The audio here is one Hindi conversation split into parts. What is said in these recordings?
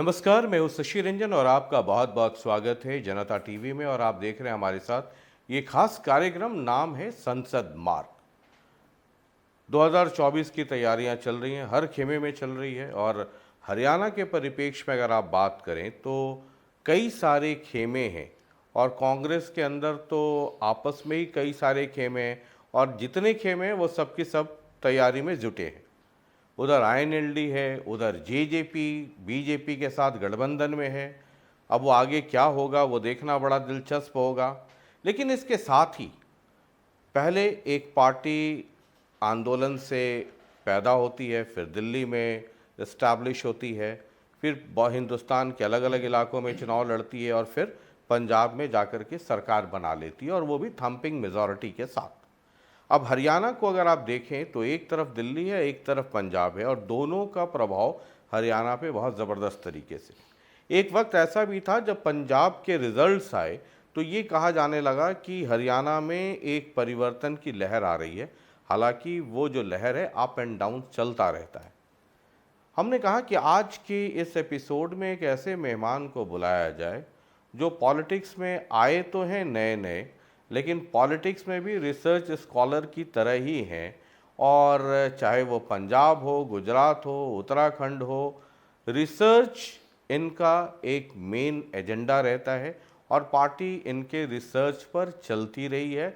नमस्कार, मैं हूं शशि रंजन और आपका बहुत बहुत स्वागत है जनता टीवी में। और आप देख रहे हैं हमारे साथ ये खास कार्यक्रम, नाम है संसद मार्ग। 2024 की तैयारियां चल रही हैं, हर खेमे में चल रही है। और हरियाणा के परिप्रेक्ष्य में अगर आप बात करें तो कई सारे खेमे हैं और कांग्रेस के अंदर तो आपस में ही कई सारे खेमे हैं। और जितने खेमे हैं वो सब की सब तैयारी में जुटे हैं। उधर आईएनएलडी है, उधर जेजेपी बीजेपी के साथ गठबंधन में है। अब वो आगे क्या होगा वो देखना बड़ा दिलचस्प होगा। लेकिन इसके साथ ही पहले एक पार्टी आंदोलन से पैदा होती है, फिर दिल्ली में इस्टेब्लिश होती है, फिर हिंदुस्तान के अलग अलग इलाकों में चुनाव लड़ती है और फिर पंजाब में जाकर के सरकार बना लेती है, और वो भी थम्पिंग मेजॉरिटी के साथ। अब हरियाणा को अगर आप देखें तो एक तरफ दिल्ली है, एक तरफ पंजाब है, और दोनों का प्रभाव हरियाणा पे बहुत ज़बरदस्त तरीके से। एक वक्त ऐसा भी था जब पंजाब के रिजल्ट्स आए तो ये कहा जाने लगा कि हरियाणा में एक परिवर्तन की लहर आ रही है। हालांकि वो जो लहर है अप एंड डाउन चलता रहता है। हमने कहा कि आज के इस एपिसोड में एक ऐसे मेहमान को बुलाया जाए जो पॉलिटिक्स में आए तो हैं नए नए, लेकिन पॉलिटिक्स में भी रिसर्च स्कॉलर की तरह ही हैं। और चाहे वो पंजाब हो, गुजरात हो, उत्तराखंड हो, रिसर्च इनका एक मेन एजेंडा रहता है और पार्टी इनके रिसर्च पर चलती रही है।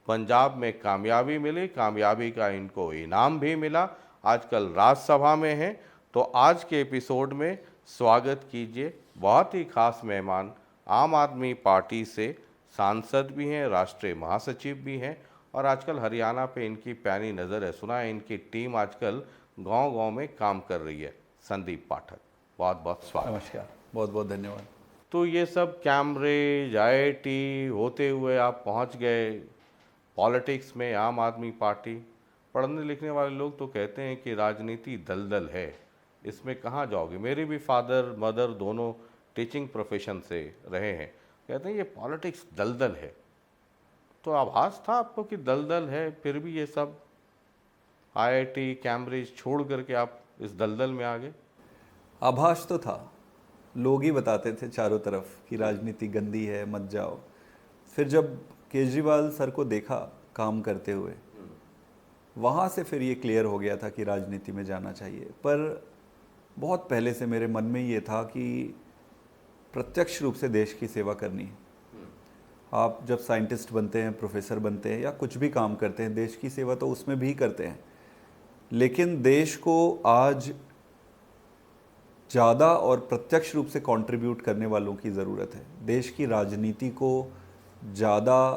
पंजाब में कामयाबी मिली, कामयाबी का इनको इनाम भी मिला, आजकल राज्यसभा में हैं। तो आज के एपिसोड में स्वागत कीजिए बहुत ही खास मेहमान, आम आदमी पार्टी से सांसद भी हैं, राष्ट्रीय महासचिव भी हैं, और आजकल हरियाणा पे इनकी पैनी नज़र है। सुना है इनकी टीम आजकल गांव-गांव में काम कर रही है। संदीप पाठक, बहुत बहुत स्वागत। नमस्कार, बहुत बहुत धन्यवाद। तो ये सब कैम्ब्रिज आईआईटी होते हुए आप पहुंच गए पॉलिटिक्स में, आम आदमी पार्टी। पढ़ने लिखने वाले लोग तो कहते हैं कि राजनीति दलदल है, इसमें कहाँ जाओगे। मेरे भी फादर मदर दोनों टीचिंग प्रोफेशन से रहे हैं, कहते हैं ये पॉलिटिक्स दलदल है। तो आभास था आपको कि दलदल है, फिर भी ये सब आईआईटी कैम्ब्रिज छोड़ करके आप इस दलदल में आ गए? आभास तो था, लोग ही बताते थे चारों तरफ कि राजनीति गंदी है, मत जाओ। फिर जब केजरीवाल सर को देखा काम करते हुए, वहाँ से फिर ये क्लियर हो गया था कि राजनीति में जाना चाहिए। पर बहुत पहले से मेरे मन में ये था कि प्रत्यक्ष रूप से देश की सेवा करनी है। आप जब साइंटिस्ट बनते हैं, प्रोफेसर बनते हैं या कुछ भी काम करते हैं, देश की सेवा तो उसमें भी करते हैं, लेकिन देश को आज ज़्यादा और प्रत्यक्ष रूप से कंट्रीब्यूट करने वालों की ज़रूरत है। देश की राजनीति को ज़्यादा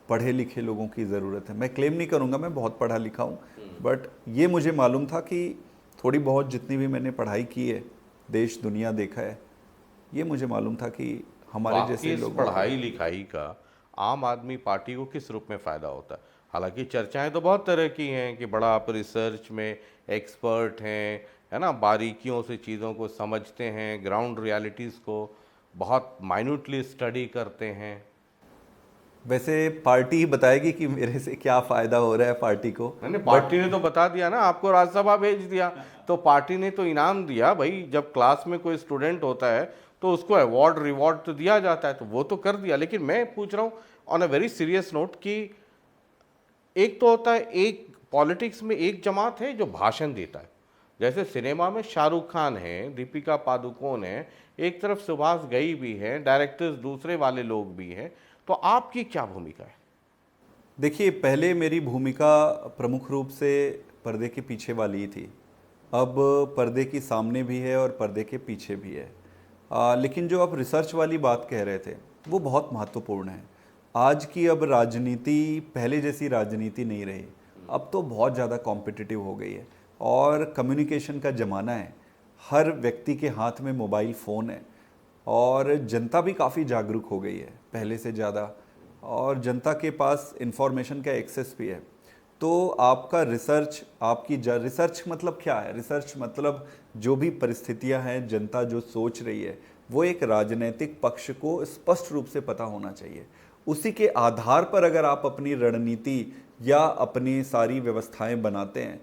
पढ़े लिखे लोगों की ज़रूरत है। मैं क्लेम नहीं करूँगा मैं बहुत पढ़ा लिखा हूँ, बट ये मुझे मालूम था कि थोड़ी बहुत जितनी भी मैंने पढ़ाई की है, देश दुनिया देखा है, ये मुझे मालूम था कि हमारे जैसे लोग पढ़ाई लिखाई का आम आदमी पार्टी को किस रूप में फ़ायदा होता है? हालांकि चर्चाएं तो बहुत तरह की हैं कि बड़ा आप रिसर्च में एक्सपर्ट हैं, है ना, बारीकियों से चीज़ों को समझते हैं, ग्राउंड रियलिटीज़ को बहुत माइन्यूटली स्टडी करते हैं। वैसे पार्टी ही बताएगी कि मेरे से क्या फ़ायदा हो रहा है पार्टी को। नहीं, पार्टी ने तो बता दिया ना, आपको राज्यसभा भेज दिया तो पार्टी ने तो इनाम दिया भाई। जब क्लास में कोई स्टूडेंट होता है तो उसको अवार्ड रिवॉर्ड तो दिया जाता है, तो वो तो कर दिया। लेकिन मैं पूछ रहा हूँ on a very serious note कि एक तो होता है, एक पॉलिटिक्स में एक जमात है जो भाषण देता है, जैसे सिनेमा में शाहरुख खान है, दीपिका पादुकोण है, एक तरफ सुभाष घई भी है, डायरेक्टर्स दूसरे वाले लोग भी हैं। तो आपकी क्या भूमिका है? देखिए, पहले मेरी भूमिका प्रमुख रूप से पर्दे के पीछे वाली ही थी। अब पर्दे की सामने भी है और पर्दे के पीछे भी है। लेकिन जो आप रिसर्च वाली बात कह रहे थे वो बहुत महत्वपूर्ण है। आज की अब राजनीति पहले जैसी राजनीति नहीं रही। अब तो बहुत ज़्यादा कॉम्पिटिटिव हो गई है और कम्युनिकेशन का ज़माना है। हर व्यक्ति के हाथ में मोबाइल फ़ोन है और जनता भी काफ़ी जागरूक हो गई है पहले से ज़्यादा, और जनता के पास इंफॉर्मेशन का एक्सेस भी है। तो आपका रिसर्च, रिसर्च मतलब क्या है? रिसर्च मतलब जो भी परिस्थितियां हैं, जनता जो सोच रही है, वो एक राजनीतिक पक्ष को स्पष्ट रूप से पता होना चाहिए। उसी के आधार पर अगर आप अपनी रणनीति या अपनी सारी व्यवस्थाएं बनाते हैं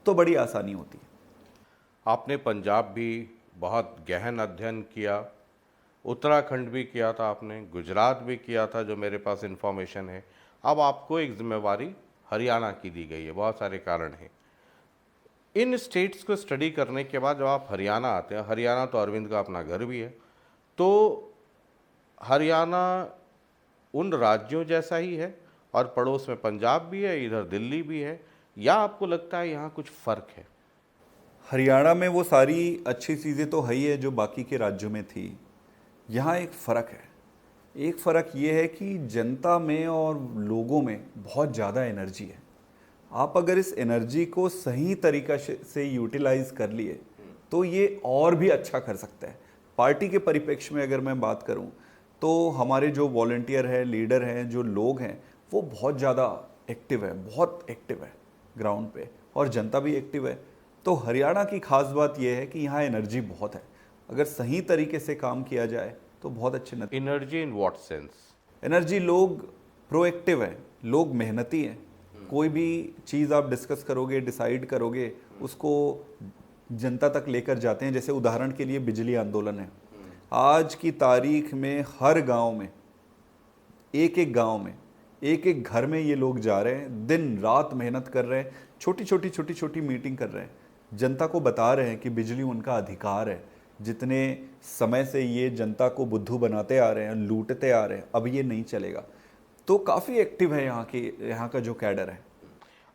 तो बड़ी आसानी होती है। आपने पंजाब भी बहुत गहन अध्ययन किया। उत्तराखंड भी किया था आपने, गुजरात भी किया था, जो मेरे पास इन्फॉर्मेशन है। अब आपको एक जिम्मेवारी हरियाणा की दी गई है, बहुत सारे कारण हैं। इन स्टेट्स को स्टडी करने के बाद जब आप हरियाणा आते हैं, हरियाणा तो अरविंद का अपना घर भी है, तो हरियाणा उन राज्यों जैसा ही है और पड़ोस में पंजाब भी है, इधर दिल्ली भी है, या आपको लगता है यहाँ कुछ फ़र्क है? हरियाणा में वो सारी अच्छी चीज़ें तो है ही है जो बाकी के राज्यों में थी। यहाँ एक फ़र्क है। एक फ़र्क ये है कि जनता में और लोगों में बहुत ज़्यादा एनर्जी है। आप अगर इस एनर्जी को सही तरीका से यूटिलाइज कर लिए तो ये और भी अच्छा कर सकता है। पार्टी के परिप्रेक्ष्य में अगर मैं बात करूं तो हमारे जो वॉलंटियर हैं, लीडर हैं, जो लोग हैं, वो बहुत ज़्यादा एक्टिव है, बहुत एक्टिव है ग्राउंड पे, और जनता भी एक्टिव है। तो हरियाणा की खास बात यह है कि यहाँ एनर्जी बहुत है। अगर सही तरीके से काम किया जाए तो बहुत अच्छे नतीजे। Energy in what sense? Energy, लोग प्रोएक्टिव हैं, लोग मेहनती हैं। कोई भी चीज़ आप डिस्कस करोगे, डिसाइड करोगे, उसको जनता तक लेकर जाते हैं। जैसे उदाहरण के लिए बिजली आंदोलन है। आज की तारीख में हर गांव में, एक एक गांव में, एक एक घर में ये लोग जा रहे हैं, दिन रात मेहनत कर रहे हैं, छोटी छोटी मीटिंग कर रहे हैं, जनता को बता रहे हैं कि बिजली उनका अधिकार है। जितने समय से ये जनता को बुद्धू बनाते आ रहे हैं, लूटते आ रहे हैं, अब ये नहीं चलेगा। तो काफ़ी एक्टिव है यहाँ का जो कैडर है।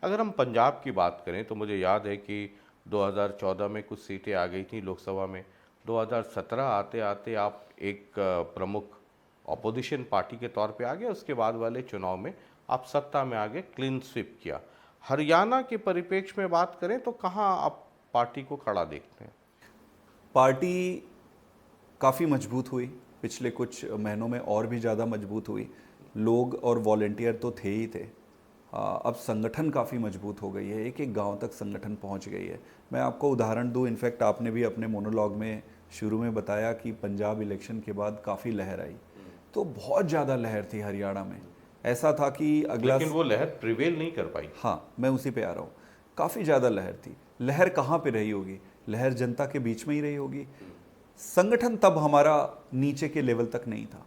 अगर हम पंजाब की बात करें तो मुझे याद है कि 2014 में कुछ सीटें आ गई थी लोकसभा में। 2017 आते आते आप एक प्रमुख ऑपोजिशन पार्टी के तौर पे आ गए। उसके बाद वाले चुनाव में आप सत्ता में आ गए, क्लीन स्वीप किया। हरियाणा के परिप्रेक्ष्य में बात करें तो कहाँ आप पार्टी को खड़ा देखते हैं? पार्टी काफ़ी मजबूत हुई पिछले कुछ महीनों में, और भी ज़्यादा मजबूत हुई। लोग और वॉलंटियर तो थे ही थे। अब संगठन काफ़ी मजबूत हो गई है, एक एक गांव तक संगठन पहुंच गई है। मैं आपको उदाहरण दूं, इनफैक्ट आपने भी अपने मोनोलॉग में शुरू में बताया कि पंजाब इलेक्शन के बाद काफ़ी लहर आई, तो बहुत ज़्यादा लहर थी हरियाणा में। ऐसा था कि अगला, लेकिन वो लहर प्रिवेल नहीं कर पाई। हाँ, मैं उसी पे आ रहा हूँ। काफ़ी ज़्यादा लहर थी। लहर कहाँ पे रही होगी? लहर जनता के बीच में ही रही होगी। संगठन तब हमारा नीचे के लेवल तक नहीं था।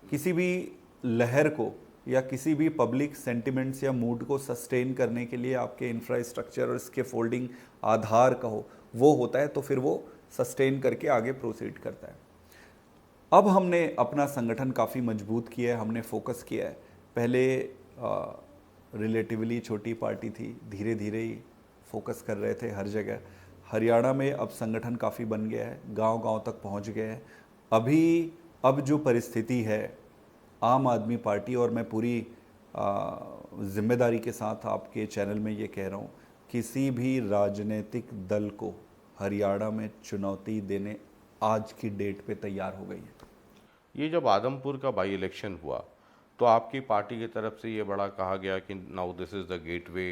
किसी भी लहर को या किसी भी पब्लिक सेंटिमेंट्स या मूड को सस्टेन करने के लिए आपके इंफ्रास्ट्रक्चर और इसके फोल्डिंग आधार कहो वो होता है, तो फिर वो सस्टेन करके आगे प्रोसीड करता है। अब हमने अपना संगठन काफ़ी मजबूत किया है, हमने फोकस किया है। पहले रिलेटिवली छोटी पार्टी थी, धीरे धीरे ही फोकस कर रहे थे हर जगह। हरियाणा में अब संगठन काफ़ी बन गया है, गांव गांव तक पहुंच गए हैं। अब जो परिस्थिति है, आम आदमी पार्टी, और मैं पूरी जिम्मेदारी के साथ आपके चैनल में ये कह रहा हूँ, किसी भी राजनीतिक दल को हरियाणा में चुनौती देने आज की डेट पे तैयार हो गई है। ये जब आदमपुर का बाई इलेक्शन हुआ तो आपकी पार्टी की तरफ से ये बड़ा कहा गया कि now this is the gateway,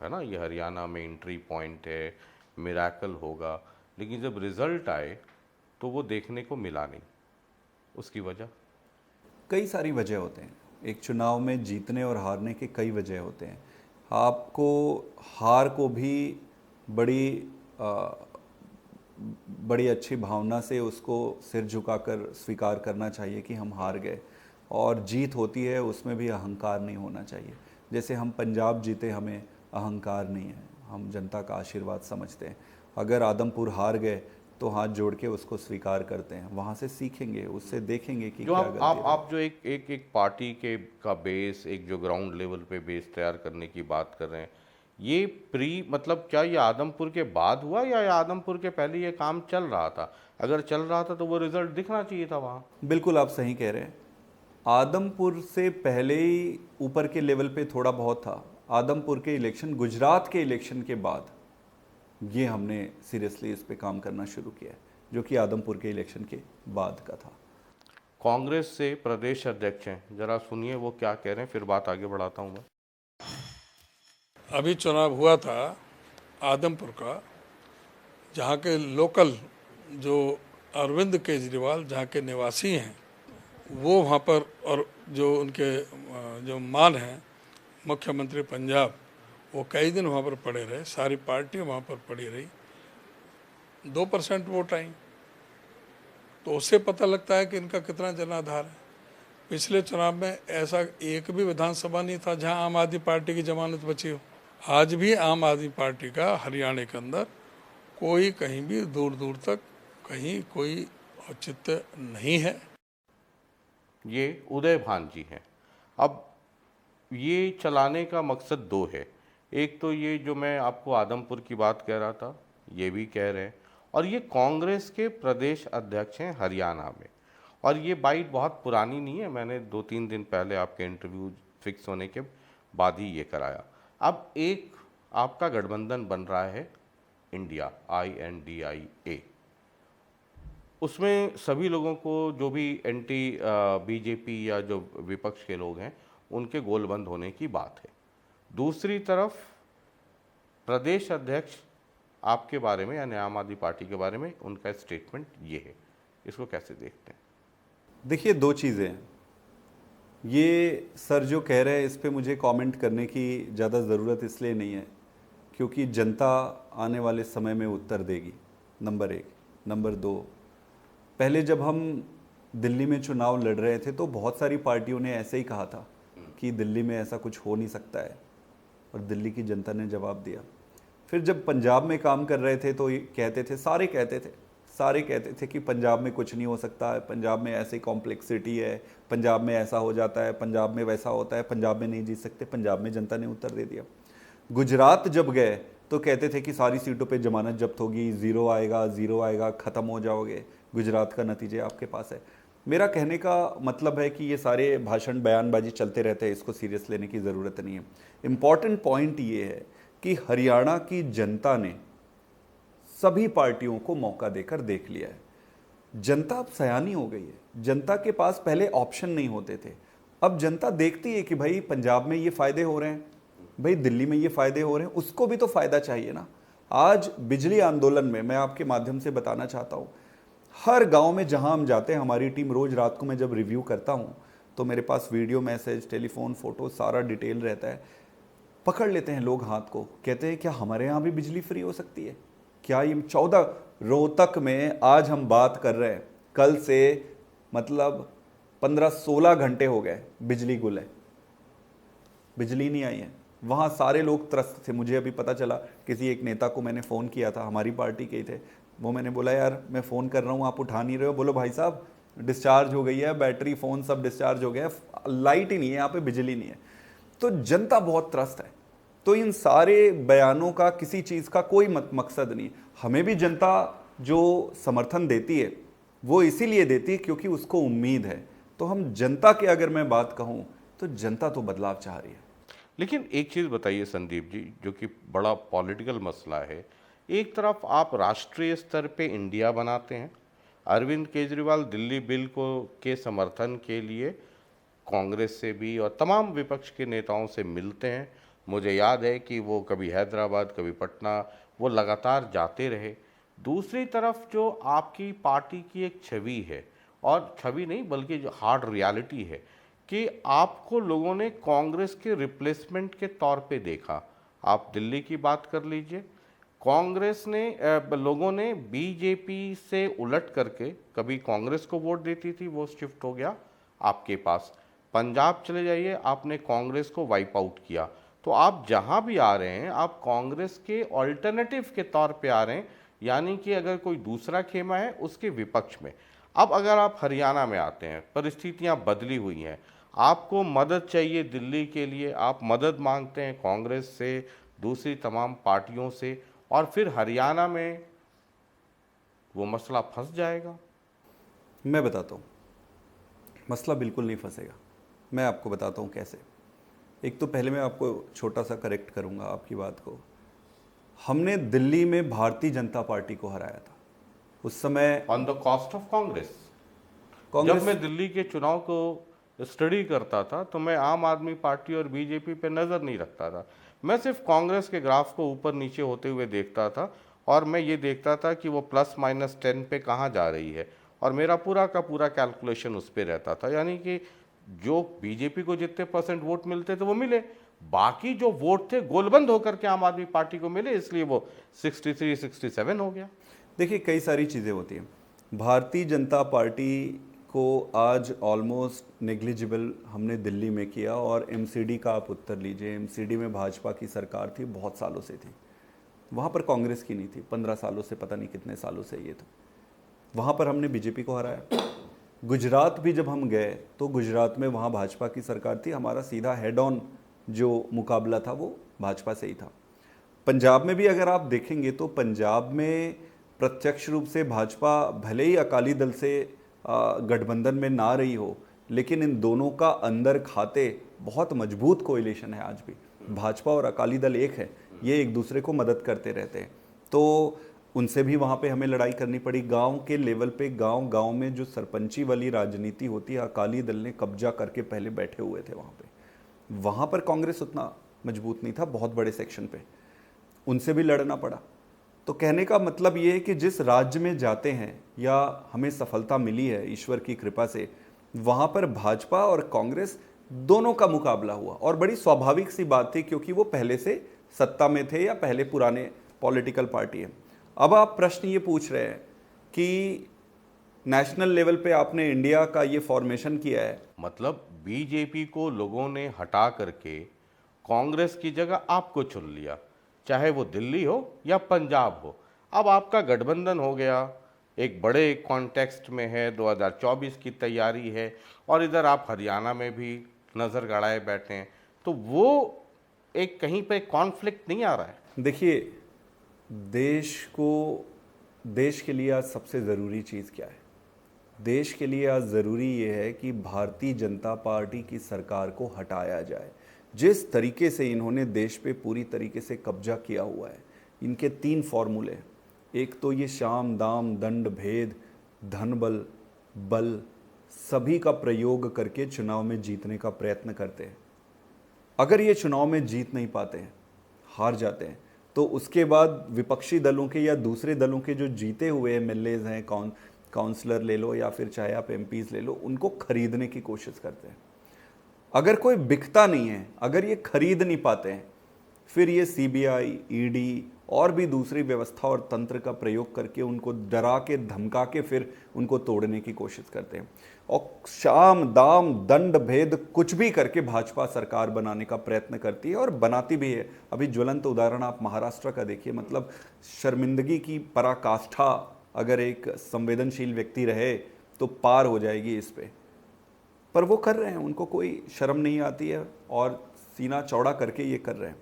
है ना, ये हरियाणा में एंट्री पॉइंट है, मिराकल होगा। लेकिन जब रिजल्ट आए तो वो देखने को मिला नहीं। उसकी वजह? कई सारी वजह होते हैं। एक चुनाव में जीतने और हारने के कई वजह होते हैं। आपको हार को भी बड़ी अच्छी भावना से उसको सिर झुकाकर स्वीकार करना चाहिए कि हम हार गए, और जीत होती है उसमें भी अहंकार नहीं होना चाहिए। जैसे हम पंजाब जीते, हमें अहंकार नहीं है, हम जनता का आशीर्वाद समझते हैं। अगर आदमपुर हार गए तो हाथ जोड़ के उसको स्वीकार करते हैं, वहाँ से सीखेंगे, उससे देखेंगे कि जो क्या आप जो एक पार्टी का बेस, एक जो ग्राउंड लेवल पे बेस तैयार करने की बात कर रहे हैं, ये मतलब क्या ये आदमपुर के बाद हुआ या आदमपुर के पहले ये काम चल रहा था? अगर चल रहा था तो वो रिजल्ट दिखना चाहिए था वहाँ। बिल्कुल आप सही कह रहे हैं। आदमपुर से पहले ही ऊपर के लेवल पे थोड़ा बहुत था। आदमपुर के इलेक्शन, गुजरात के इलेक्शन के बाद ये हमने सीरियसली इस पे काम करना शुरू किया है, जो कि आदमपुर के इलेक्शन के बाद का था। कांग्रेस से प्रदेश अध्यक्ष हैं, जरा सुनिए वो क्या कह रहे हैं, फिर बात आगे बढ़ाता हूँ मैं। अभी चुनाव हुआ था आदमपुर का, जहाँ के लोकल जो अरविंद केजरीवाल जहाँ के निवासी हैं वो वहाँ पर, और जो उनके जो मान हैं मुख्यमंत्री पंजाब, वो कई दिन वहाँ पर पड़े रहे, सारी पार्टी वहाँ पर पड़ी रही। 2% वोट आई तो उससे पता लगता है कि इनका कितना जनाधार है। पिछले चुनाव में ऐसा एक भी विधानसभा नहीं था जहां आम आदमी पार्टी की जमानत बची हो। आज भी आम आदमी पार्टी का हरियाणा के अंदर कोई कहीं भी दूर दूर तक कहीं कोई औचित्य नहीं है। ये उदय भान जी हैं। अब ये चलाने का मकसद दो है। एक तो ये जो मैं आपको आदमपुर की बात कह रहा था, ये भी कह रहे हैं, और ये कांग्रेस के प्रदेश अध्यक्ष हैं हरियाणा में। और ये बाइट बहुत पुरानी नहीं है, मैंने 2-3 दिन पहले आपके इंटरव्यू फिक्स होने के बाद ही ये कराया। अब एक आपका गठबंधन बन रहा है इंडिया, INDIA। उसमें सभी लोगों को, जो भी एंटी बीजेपी या जो विपक्ष के लोग हैं, उनके गोलबंद होने की बात है। दूसरी तरफ प्रदेश अध्यक्ष आपके बारे में यानी आम आदमी पार्टी के बारे में उनका स्टेटमेंट ये है, इसको कैसे देखते हैं? देखिए, दो चीज़ें हैं। ये सर जो कह रहे हैं इस पे मुझे कमेंट करने की ज़्यादा ज़रूरत इसलिए नहीं है क्योंकि जनता आने वाले समय में उत्तर देगी, नंबर एक। नंबर दो, पहले जब हम दिल्ली में चुनाव लड़ रहे थे तो बहुत सारी पार्टियों ने ऐसे ही कहा था कि दिल्ली में ऐसा कुछ हो नहीं सकता है, और दिल्ली की जनता ने जवाब दिया। फिर जब पंजाब में काम कर रहे थे तो ये कहते थे, सारे कहते थे कि पंजाब में कुछ नहीं हो सकता है, पंजाब में ऐसी कॉम्प्लेक्सिटी है, पंजाब में ऐसा हो जाता है, पंजाब में वैसा होता है, पंजाब में नहीं जीत सकते। पंजाब में जनता ने उत्तर दे दिया। गुजरात जब गए तो कहते थे कि सारी सीटों पे जमानत जब्त होगी, ज़ीरो आएगा, ख़त्म हो जाओगे। गुजरात का नतीजे आपके पास है। मेरा कहने का मतलब है कि ये सारे भाषण बयानबाजी चलते रहते हैं, इसको सीरियस लेने की ज़रूरत नहीं है। इम्पॉर्टेंट पॉइंट ये है कि हरियाणा की जनता ने सभी पार्टियों को मौका देकर देख लिया है। जनता अब सयानी हो गई है। जनता के पास पहले ऑप्शन नहीं होते थे, अब जनता देखती है कि भाई पंजाब में ये फ़ायदे हो रहे हैं, भाई दिल्ली में ये फ़ायदे हो रहे हैं, उसको भी तो फ़ायदा चाहिए ना। आज बिजली आंदोलन में मैं आपके माध्यम से बताना चाहता हूँ, हर गांव में जहां हम जाते हैं, हमारी टीम रोज़ रात को मैं जब रिव्यू करता हूं तो मेरे पास वीडियो मैसेज, टेलीफोन, फोटो सारा डिटेल रहता है। पकड़ लेते हैं लोग हाथ को, कहते हैं क्या हमारे यहाँ भी बिजली फ्री हो सकती है? क्या ये 14 रोहतक में आज हम बात कर रहे हैं, कल से मतलब 15-16 घंटे हो गए बिजली गुल है, बिजली नहीं आई है। वहाँ सारे लोग त्रस्त थे। मुझे अभी पता चला, किसी एक नेता को मैंने फ़ोन किया था, हमारी पार्टी के ही थे, वो मैंने बोला यार मैं फ़ोन कर रहा हूँ, आप उठा नहीं रहे हो। बोलो भाई साहब डिस्चार्ज हो गई है, बैटरी फ़ोन सब डिस्चार्ज हो गया है, लाइट ही नहीं है यहाँ पे, बिजली नहीं है। तो जनता बहुत त्रस्त है। तो इन सारे बयानों का किसी चीज़ का कोई मकसद नहीं। हमें भी जनता जो समर्थन देती है वो इसीलिए देती है क्योंकि उसको उम्मीद है। तो हम जनता की अगर मैं बात कहूँ तो जनता तो बदलाव चाह रही है। लेकिन एक चीज़ बताइए संदीप जी, जो कि बड़ा पॉलिटिकल मसला है। एक तरफ आप राष्ट्रीय स्तर पे इंडिया बनाते हैं, अरविंद केजरीवाल दिल्ली बिल को के समर्थन के लिए कांग्रेस से भी और तमाम विपक्ष के नेताओं से मिलते हैं। मुझे याद है कि वो कभी हैदराबाद, कभी पटना, वो लगातार जाते रहे। दूसरी तरफ जो आपकी पार्टी की एक छवि है, और छवि नहीं बल्कि जो हार्ड रियलिटी है, कि आपको लोगों ने कांग्रेस के रिप्लेसमेंट के तौर पे देखा। आप दिल्ली की बात कर लीजिए, कांग्रेस ने लोगों ने बीजेपी से उलट करके कभी कांग्रेस को वोट देती थी, वो शिफ्ट हो गया आपके पास। पंजाब चले जाइए, आपने कांग्रेस को वाइप आउट किया। तो आप जहां भी आ रहे हैं, आप कांग्रेस के ऑल्टरनेटिव के तौर पे आ रहे हैं, यानी कि अगर कोई दूसरा खेमा है उसके विपक्ष में। अब अगर आप हरियाणा में आते हैं, परिस्थितियां बदली हुई हैं, आपको मदद चाहिए दिल्ली के लिए, आप मदद मांगते हैं कांग्रेस से, दूसरी तमाम पार्टियों से, और फिर हरियाणा में वो मसला फंस जाएगा। मैं बताता हूँ, मसला बिल्कुल नहीं फंसेगा। मैं आपको बताता हूँ कैसे। एक तो पहले मैं आपको छोटा सा करेक्ट करूँगा आपकी बात को। हमने दिल्ली में भारतीय जनता पार्टी को हराया था उस समय on the cost of Congress. Congress जब मैं दिल्ली के चुनाव को स्टडी करता था तो मैं आम आदमी पार्टी और बीजेपी पे नज़र नहीं रखता था। मैं सिर्फ कांग्रेस के ग्राफ को ऊपर नीचे होते हुए देखता था, और मैं ये देखता था कि वो +-10 पे कहाँ जा रही है, और मेरा पूरा का पूरा कैलकुलेशन उस पर रहता था। यानी कि जो बीजेपी को जितने % वोट मिलते थे वो मिले, बाकी जो वोट थे गोलबंद होकर के आम आदमी पार्टी को मिले, इसलिए वो 63-67 हो गया। देखिए, कई सारी चीज़ें होती हैं। भारतीय जनता पार्टी को आज ऑलमोस्ट नेग्लिजिबल हमने दिल्ली में किया। और एमसीडी का आप उत्तर लीजिए, एमसीडी में भाजपा की सरकार थी, बहुत सालों से थी, वहाँ पर कांग्रेस की नहीं थी, 15 सालों से, पता नहीं कितने सालों से ये था। वहाँ पर हमने बीजेपी को हराया। गुजरात भी जब हम गए तो गुजरात में वहाँ भाजपा की सरकार थी, हमारा सीधा हेड ऑन जो मुकाबला था वो भाजपा से ही था। पंजाब में भी अगर आप देखेंगे तो पंजाब में प्रत्यक्ष रूप से भाजपा भले ही अकाली दल से गठबंधन में ना रही हो, लेकिन इन दोनों का अंदर खाते बहुत मजबूत कोएलिशन है। आज भी भाजपा और अकाली दल एक है, ये एक दूसरे को मदद करते रहते हैं। तो उनसे भी वहाँ पे हमें लड़ाई करनी पड़ी। गांव के लेवल पे, गांव गांव में जो सरपंची वाली राजनीति होती है, अकाली दल ने कब्जा करके पहले बैठे हुए थे वहाँ पे। वहाँ पर कांग्रेस उतना मजबूत नहीं था, बहुत बड़े सेक्शन पे, उनसे भी लड़ना पड़ा। तो कहने का मतलब ये है कि जिस राज्य में जाते हैं या हमें सफलता मिली है ईश्वर की कृपा से, वहाँ पर भाजपा और कांग्रेस दोनों का मुकाबला हुआ। और बड़ी स्वाभाविक सी बात थी, क्योंकि वो पहले से सत्ता में थे या पहले पुराने पॉलिटिकल पार्टी है। अब आप प्रश्न ये पूछ रहे हैं कि नेशनल लेवल पे आपने इंडिया का ये फॉर्मेशन किया है, मतलब बीजेपी को लोगों ने हटा करके कांग्रेस की जगह आपको चुन लिया, चाहे वो दिल्ली हो या पंजाब हो। अब आपका गठबंधन हो गया, एक बड़े कॉन्टेक्स्ट में है, 2024 की तैयारी है, और इधर आप हरियाणा में भी नज़र गड़ाए बैठे हैं, तो वो एक कहीं पे कॉन्फ्लिक्ट नहीं आ रहा है? देखिए, देश के लिए आज सबसे ज़रूरी चीज़ क्या है? देश के लिए आज ज़रूरी ये है कि भारतीय जनता पार्टी की सरकार को हटाया जाए। जिस तरीके से इन्होंने देश पे पूरी तरीके से कब्जा किया हुआ है, इनके 3 फॉर्मूले, एक तो ये शाम दाम दंड भेद धन बल सभी का प्रयोग करके चुनाव में जीतने का प्रयत्न करते हैं। अगर ये चुनाव में जीत नहीं पाते हैं, हार जाते हैं, तो उसके बाद विपक्षी दलों के या दूसरे दलों के जो जीते हुए एमएलएज हैं, काउंसलर ले लो या फिर चाहे आप एमपीज ले लो, उनको खरीदने की कोशिश करते हैं। अगर कोई बिकता नहीं है, अगर ये खरीद नहीं पाते हैं, फिर ये सीबीआई, ईडी और भी दूसरी व्यवस्था और तंत्र का प्रयोग करके उनको डरा के धमका के फिर उनको तोड़ने की कोशिश करते हैं। और शाम दाम दंड भेद कुछ भी करके भाजपा सरकार बनाने का प्रयत्न करती है और बनाती भी है। अभी ज्वलंत उदाहरण आप महाराष्ट्र का देखिए, मतलब शर्मिंदगी की पराकाष्ठा अगर एक संवेदनशील व्यक्ति रहे तो पार हो जाएगी इस पे। पर वो कर रहे हैं, उनको कोई शर्म नहीं आती है और सीना चौड़ा करके ये कर रहे हैं।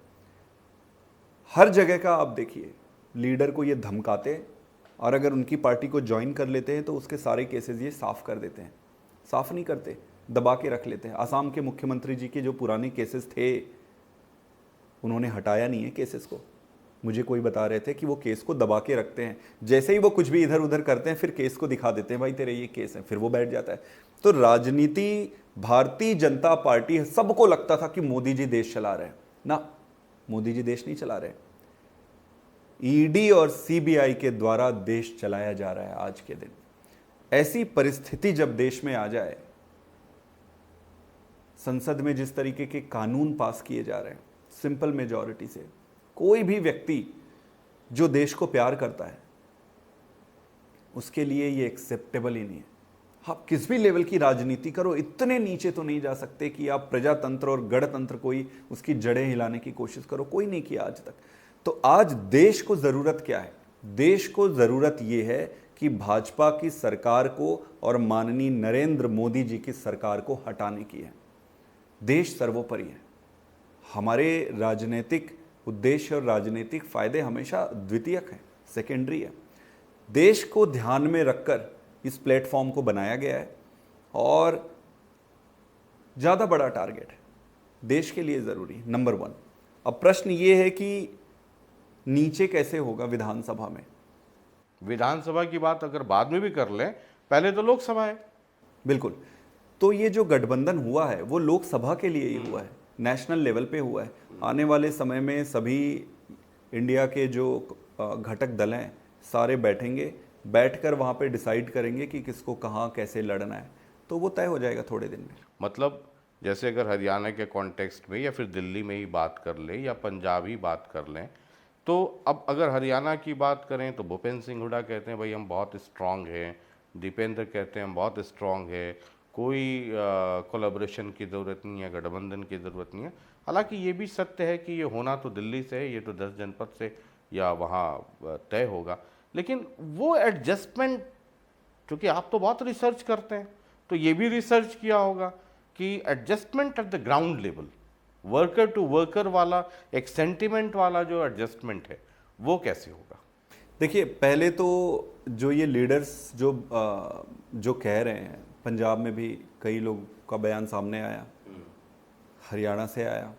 हर जगह का आप देखिए, लीडर को ये धमकाते हैं और अगर उनकी पार्टी को ज्वाइन कर लेते हैं तो उसके सारे केसेस ये साफ कर देते हैं। साफ नहीं करते, दबा के रख लेते हैं। असम के मुख्यमंत्री जी के जो पुराने केसेस थे, उन्होंने हटाया नहीं है केसेस को। मुझे कोई बता रहे थे कि वो केस को दबा के रखते हैं, जैसे ही वो कुछ भी इधर उधर करते हैं फिर केस को दिखा देते हैं, भाई तेरे ये केस है, फिर वो बैठ जाता है। तो राजनीति, भारतीय जनता पार्टी, सबको लगता था कि मोदी जी देश चला रहे हैं ना, मोदी जी देश नहीं चला रहे, ईडी और सीबीआई के द्वारा देश चलाया जा रहा है आज के दिन। ऐसी परिस्थिति जब देश में आ जाए, संसद में जिस तरीके के कानून पास किए जा रहे हैं सिंपल मेजॉरिटी से, कोई भी व्यक्ति जो देश को प्यार करता है उसके लिए ये एक्सेप्टेबल ही नहीं है। आप किस भी लेवल की राजनीति करो, इतने नीचे तो नहीं जा सकते कि आप प्रजातंत्र और गणतंत्र कोई उसकी जड़ें हिलाने की कोशिश करो। कोई नहीं किया आज तक। तो आज देश को जरूरत क्या है? देश को जरूरत ये है कि भाजपा की सरकार को और माननीय नरेंद्र मोदी जी की सरकार को हटाने की है। देश सर्वोपरि है। हमारे राजनीतिक उद्देश्य और राजनीतिक फायदे हमेशा द्वितीयक हैं, सेकेंडरी है। देश को ध्यान में रखकर इस प्लेटफॉर्म को बनाया गया है और ज़्यादा बड़ा टारगेट है, देश के लिए ज़रूरी, नंबर 1। अब प्रश्न ये है कि नीचे कैसे होगा विधानसभा में? विधानसभा की बात अगर बाद में भी कर लें, पहले तो लोकसभा है। बिल्कुल। तो ये जो गठबंधन हुआ है वो लोकसभा के लिए ही हुआ है, नेशनल लेवल पे हुआ है। आने वाले समय में सभी इंडिया के जो घटक दल हैं सारे बैठेंगे, बैठकर वहाँ पे डिसाइड करेंगे कि किसको कहाँ कैसे लड़ना है, तो वो तय हो जाएगा थोड़े दिन में। मतलब जैसे अगर हरियाणा के कॉन्टेक्स्ट में या फिर दिल्ली में ही बात कर लें या पंजाब ही बात कर लें, तो अब अगर हरियाणा की बात करें तो भूपेंद्र सिंह हुड्डा कहते हैं भाई हम बहुत स्ट्रांग हैं, दीपेंद्र कहते हैं हम बहुत स्ट्रांग है, कोई कोलैबोरेशन की ज़रूरत नहीं है, गठबंधन की ज़रूरत नहीं है। हालांकि ये भी सत्य है कि ये होना तो दिल्ली से है, ये तो 10 जनपद से या वहाँ तय होगा। लेकिन वो एडजस्टमेंट, क्योंकि आप तो बहुत रिसर्च करते हैं, तो ये भी रिसर्च किया होगा कि adjustment at the ground level, worker to worker वाला एक सेंटिमेंट वाला जो एडजस्टमेंट है वो कैसे होगा? देखिए, पहले तो जो ये लीडर्स जो कह रहे हैं, पंजाब में भी कई लोग का बयान सामने आया, हरियाणा से आया,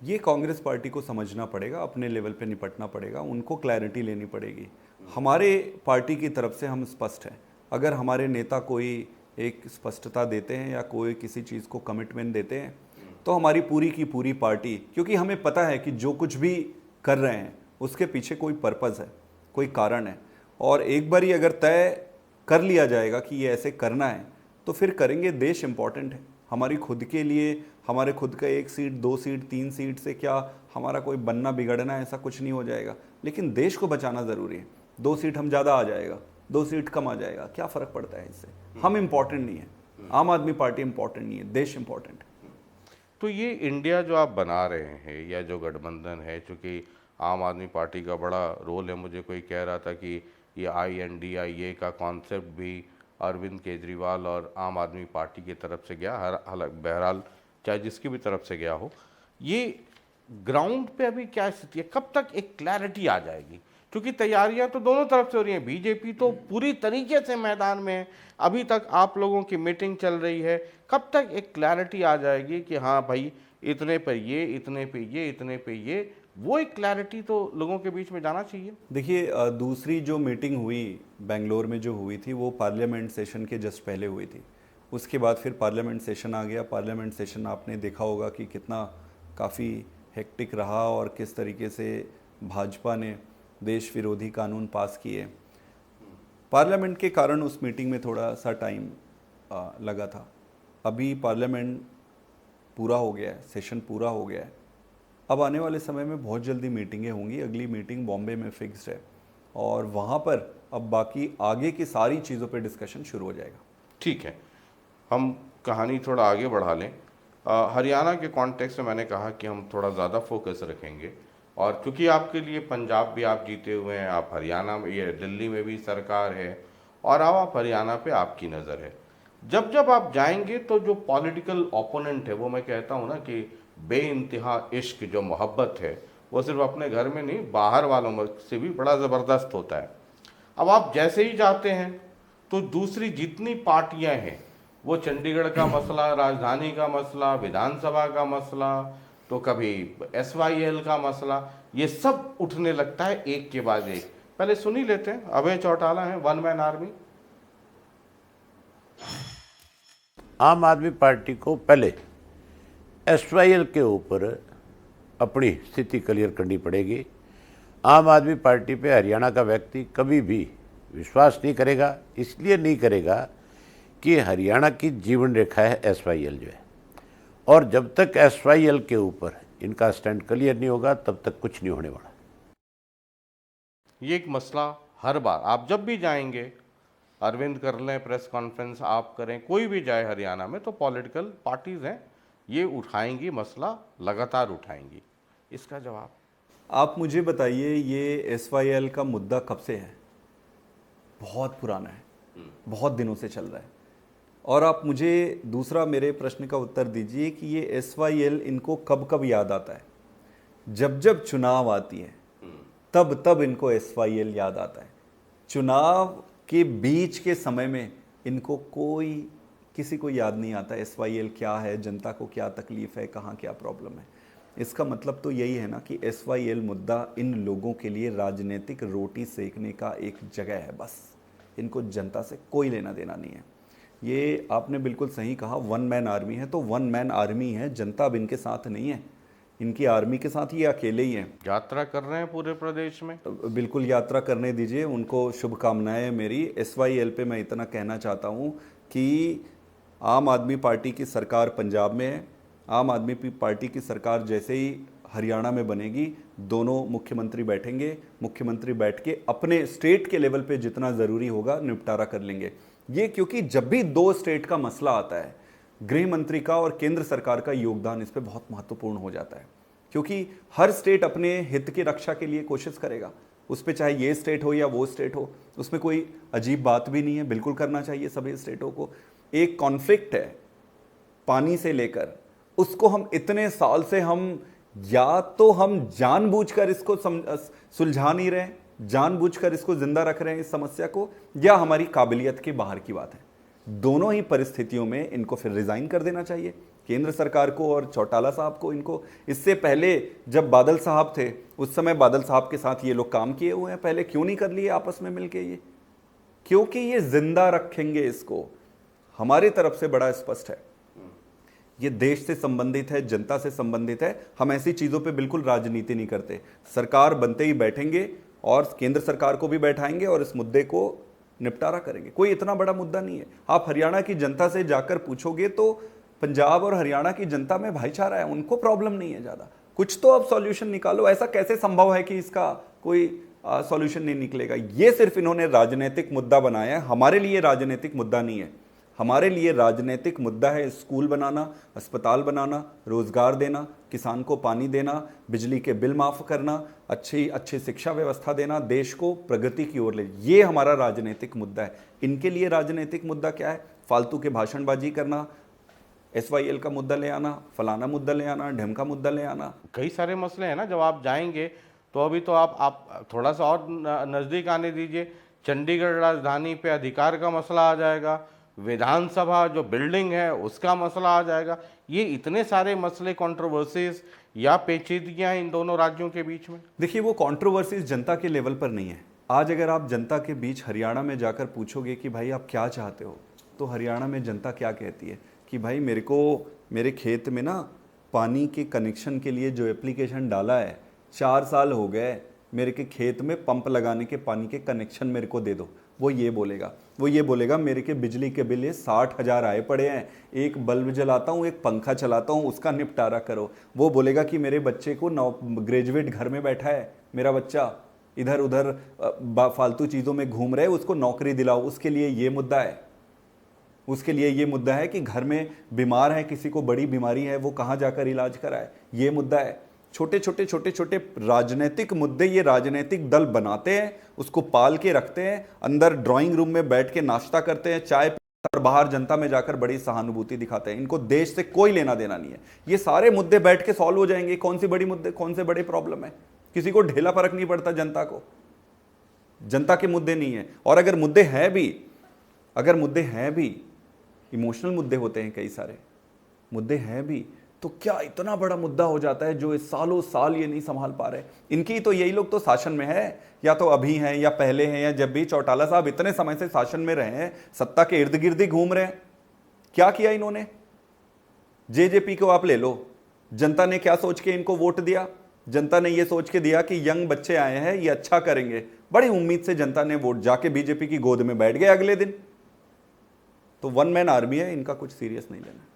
ये कांग्रेस पार्टी को समझना पड़ेगा, अपने लेवल पे निपटना पड़ेगा, उनको क्लैरिटी लेनी पड़ेगी। हमारे पार्टी की तरफ से हम स्पष्ट हैं। अगर हमारे नेता कोई एक स्पष्टता देते हैं या कोई किसी चीज़ को कमिटमेंट देते हैं, तो हमारी पूरी की पूरी पार्टी, क्योंकि हमें पता है कि जो कुछ भी कर रहे हैं उसके पीछे कोई पर्पज़ है, कोई कारण है, और एक बार ही अगर तय कर लिया जाएगा कि ये ऐसे करना है तो फिर करेंगे। देश इम्पॉर्टेंट है हमारी खुद के लिए, हमारे खुद का 1 सीट 2 सीट 3 सीट से क्या हमारा कोई बनना बिगड़ना ऐसा कुछ नहीं हो जाएगा, लेकिन देश को बचाना ज़रूरी है। 2 सीट हम ज़्यादा आ जाएगा, 2 सीट कम आ जाएगा, क्या फ़र्क पड़ता है इससे? हम इम्पॉर्टेंट नहीं है, आम आदमी पार्टी इम्पॉर्टेंट नहीं है, देश इम्पॉर्टेंट है। तो ये इंडिया जो आप बना रहे हैं या जो गठबंधन है, चूँकि आम आदमी पार्टी का बड़ा रोल है, मुझे कोई कह रहा था कि ये INDIA का कॉन्सेप्ट भी अरविंद केजरीवाल और आम आदमी पार्टी की तरफ से गया, बहरहाल चाहे जिसकी भी तरफ से गया हो, ये ग्राउंड पे अभी क्या स्थिति है? कब तक एक क्लैरिटी आ जाएगी? क्योंकि तैयारियां तो दोनों तरफ से हो रही हैं, बीजेपी तो पूरी तरीके से मैदान में है, अभी तक आप लोगों की मीटिंग चल रही है, कब तक एक क्लैरिटी आ जाएगी कि हाँ भाई इतने पर ये, इतने पे ये, इतने पे ये, वो एक क्लैरिटी तो लोगों के बीच में जाना चाहिए। देखिए, दूसरी जो मीटिंग हुई बेंगलोर में जो हुई थी वो पार्लियामेंट सेशन के जस्ट पहले हुई थी। उसके बाद फिर पार्लियामेंट सेशन आ गया। पार्लियामेंट सेशन आपने देखा होगा कि कितना काफ़ी हेक्टिक रहा और किस तरीके से भाजपा ने देश विरोधी कानून पास किए। पार्लियामेंट के कारण उस मीटिंग में थोड़ा सा टाइम लगा था। अभी पार्लियामेंट पूरा हो गया है, सेशन पूरा हो गया है। अब आने वाले समय में बहुत जल्दी मीटिंगें होंगी। अगली मीटिंग बॉम्बे में फिक्स्ड है और वहाँ पर अब बाकी आगे की सारी चीज़ों पे डिस्कशन शुरू हो जाएगा। ठीक है, हम कहानी थोड़ा आगे बढ़ा लें। हरियाणा के कॉन्टेक्स्ट में मैंने कहा कि हम थोड़ा ज़्यादा फोकस रखेंगे, और क्योंकि आपके लिए पंजाब भी आप जीते हुए हैं, आप हरियाणा में, ये दिल्ली में भी सरकार है, और अब आप हरियाणा पे आपकी नज़र है। जब जब आप जाएंगे तो जो पॉलिटिकल ओपोनेंट है, वो मैं कहता हूँ ना कि बेइंतहा इश्क जो मोहब्बत है, वो सिर्फ अपने घर में नहीं, बाहर वालों से भी बड़ा ज़बरदस्त होता है। अब आप जैसे ही जाते हैं तो दूसरी जितनी पार्टियां हैं, वो चंडीगढ़ का मसला, राजधानी का मसला, विधानसभा का मसला, तो कभी SYL का मसला, ये सब उठने लगता है एक के बाद एक। पहले सुन ही लेते हैं, अभय चौटाला है, वन मैन आर्मी। आम आदमी पार्टी को पहले SYL के ऊपर अपनी स्थिति क्लियर करनी पड़ेगी। आम आदमी पार्टी पे हरियाणा का व्यक्ति कभी भी विश्वास नहीं करेगा, इसलिए नहीं करेगा कि हरियाणा की जीवन रेखा है SYL जो है, और जब तक SYL के ऊपर इनका स्टैंड क्लियर नहीं होगा तब तक कुछ नहीं होने वाला। ये एक मसला हर बार आप जब भी जाएंगे, अरविंद कर लें प्रेस कॉन्फ्रेंस, आप करें, कोई भी जाए हरियाणा में, तो पॉलिटिकल पार्टीज हैं, ये उठाएंगी मसला, लगातार उठाएंगी। इसका जवाब आप मुझे बताइए, ये SYL का मुद्दा कब से है? बहुत पुराना है, बहुत दिनों से चल रहा है। और आप मुझे दूसरा मेरे प्रश्न का उत्तर दीजिए कि ये SYL इनको कब कब याद आता है? जब जब चुनाव आती है तब तब इनको SYL याद आता है। चुनाव के बीच के समय में इनको किसी को याद नहीं आता SYL क्या है, जनता को क्या तकलीफ है, कहाँ क्या प्रॉब्लम है। इसका मतलब तो यही है ना कि SYL मुद्दा इन लोगों के लिए राजनीतिक रोटी सेकने का एक जगह है, बस। इनको जनता से कोई लेना देना नहीं है। ये आपने बिल्कुल सही कहा, वन मैन आर्मी है तो वन मैन आर्मी है, जनता अब इनके साथ नहीं है, इनकी आर्मी के साथ ये अकेले ही हैं। यात्रा कर रहे हैं पूरे प्रदेश में, बिल्कुल यात्रा करने दीजिए, उनको शुभकामनाएं मेरी। SYL पे मैं इतना कहना चाहता हूँ कि आम आदमी पार्टी की सरकार पंजाब में है। आम आदमी पार्टी की सरकार जैसे ही हरियाणा में बनेगी। दोनों मुख्यमंत्री बैठेंगे, मुख्यमंत्री बैठ के अपने स्टेट के लेवल पे जितना ज़रूरी होगा निपटारा कर लेंगे। ये क्योंकि जब भी दो स्टेट का मसला आता है, गृह मंत्री का और केंद्र सरकार का योगदान इस पे बहुत महत्वपूर्ण हो जाता है, क्योंकि हर स्टेट अपने हित की रक्षा के लिए कोशिश करेगा। उस पे चाहे ये स्टेट हो या वो स्टेट हो, उसमें कोई अजीब बात भी नहीं है, बिल्कुल करना चाहिए सभी स्टेटों को। एक कॉन्फ्लिक्ट है पानी से लेकर, उसको हम इतने साल से हम या तो हम जानबूझकर इसको सुलझा नहीं रहे, जानबूझकर इसको जिंदा रख रहे हैं इस समस्या को, या हमारी काबिलियत के बाहर की बात है। दोनों ही परिस्थितियों में इनको फिर रिजाइन कर देना चाहिए, केंद्र सरकार को और चौटाला साहब को। इनको इससे पहले जब बादल साहब थे उस समय बादल साहब के साथ ये लोग काम किए हुए हैं, पहले क्यों नहीं कर लिए आपस में मिलके ये? क्योंकि ये जिंदा रखेंगे इसको। हमारी तरफ से बड़ा स्पष्ट है, ये देश से संबंधित है, जनता से संबंधित है। हम ऐसी चीजों पे बिल्कुल राजनीति नहीं करते। सरकार बनते ही बैठेंगे और केंद्र सरकार को भी बैठाएंगे और इस मुद्दे को निपटारा करेंगे। कोई इतना बड़ा मुद्दा नहीं है। आप हरियाणा की जनता से जाकर पूछोगे तो पंजाब और हरियाणा की जनता में भाईचारा है, उनको प्रॉब्लम नहीं है ज्यादा। कुछ तो अब सॉल्यूशन निकालो। ऐसा कैसे संभव है कि इसका कोई सॉल्यूशन नहीं निकलेगा? ये सिर्फ इन्होंने राजनीतिक मुद्दा बनाया है। हमारे लिए राजनीतिक मुद्दा नहीं है। हमारे लिए राजनीतिक मुद्दा है स्कूल बनाना, अस्पताल बनाना, रोजगार देना, किसान को पानी देना, बिजली के बिल माफ करना, अच्छी शिक्षा व्यवस्था देना, देश को प्रगति की ओर ले। ये हमारा राजनीतिक मुद्दा है। इनके लिए राजनीतिक मुद्दा क्या है? फालतू के भाषणबाजी करना, SYL का मुद्दा ले आना, फलाना मुद्दा ले आना, ढिमका मुद्दा ले आना। कई सारे मसले हैं ना, जब आप जाएंगे तो अभी तो आप थोड़ा सा और नज़दीक आने दीजिए। चंडीगढ़ राजधानी पे अधिकार का मसला आ जाएगा, विधानसभा जो बिल्डिंग है उसका मसला आ जाएगा। ये इतने सारे मसले, कंट्रोवर्सीज या पेचीदगियां इन दोनों राज्यों के बीच में। देखिए, वो कंट्रोवर्सीज जनता के लेवल पर नहीं है। आज अगर आप जनता के बीच हरियाणा में जाकर पूछोगे कि भाई आप क्या चाहते हो, तो हरियाणा में जनता क्या कहती है कि भाई मेरे को मेरे खेत में ना पानी के कनेक्शन के लिए जो एप्लीकेशन डाला है 4 साल हो गए, मेरे के खेत में पंप लगाने के पानी के कनेक्शन मेरे को दे दो। वो ये बोलेगा मेरे के बिजली के बिल ये 60,000 आए पड़े हैं, एक बल्ब जलाता हूँ, एक पंखा चलाता हूँ, उसका निपटारा करो। वो बोलेगा कि मेरे बच्चे को ग्रेजुएट घर में बैठा है, मेरा बच्चा इधर उधर फालतू चीज़ों में घूम रहे, उसको नौकरी दिलाओ। उसके लिए ये मुद्दा है। उसके लिए ये मुद्दा है कि घर में बीमार है, किसी को बड़ी बीमारी है, वो कहाँ जाकर इलाज कराए। ये मुद्दा है। छोटे छोटे राजनीतिक मुद्दे ये राजनीतिक दल बनाते हैं, उसको पाल के रखते हैं, अंदर ड्राइंग रूम में बैठ के नाश्ता करते हैं, चाय और बाहर जनता में जाकर बड़ी सहानुभूति दिखाते हैं। इनको देश से कोई लेना देना नहीं है। ये सारे मुद्दे बैठ के सॉल्व हो जाएंगे। कौन सी बड़ी मुद्दे, कौन से बड़े प्रॉब्लम है? किसी को ढेला फर्क नहीं पड़ता जनता को। जनता के मुद्दे नहीं है। और अगर मुद्दे हैं भी इमोशनल मुद्दे होते हैं, कई सारे मुद्दे हैं भी, तो क्या इतना बड़ा मुद्दा हो जाता है जो सालों साल ये नहीं संभाल पा रहे। इनकी तो यही लोग तो शासन में है, या तो अभी हैं या पहले हैं, या जब भी चौटाला साहब इतने समय से शासन में रहे हैं, सत्ता के इर्द गिर्द ही घूम रहे हैं। क्या किया इन्होंने? JJP को आप ले लो, जनता ने क्या सोच के इनको वोट दिया? जनता ने ये सोच के दिया कि यंग बच्चे आए हैं, ये अच्छा करेंगे। बड़ी उम्मीद से जनता ने वोट, जाके BJP की गोद में बैठ गए अगले दिन। तो वन मैन आर्मी है, इनका कुछ सीरियस नहीं लेना।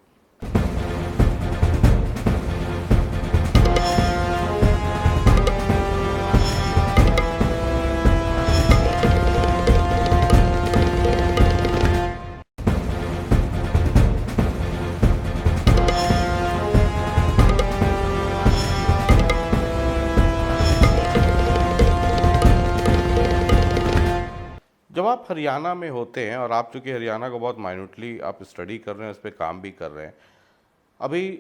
जब आप हरियाणा में होते हैं, और आप चूंकि हरियाणा को बहुत माइन्यूटली आप स्टडी कर रहे हैं, उस पर काम भी कर रहे हैं, अभी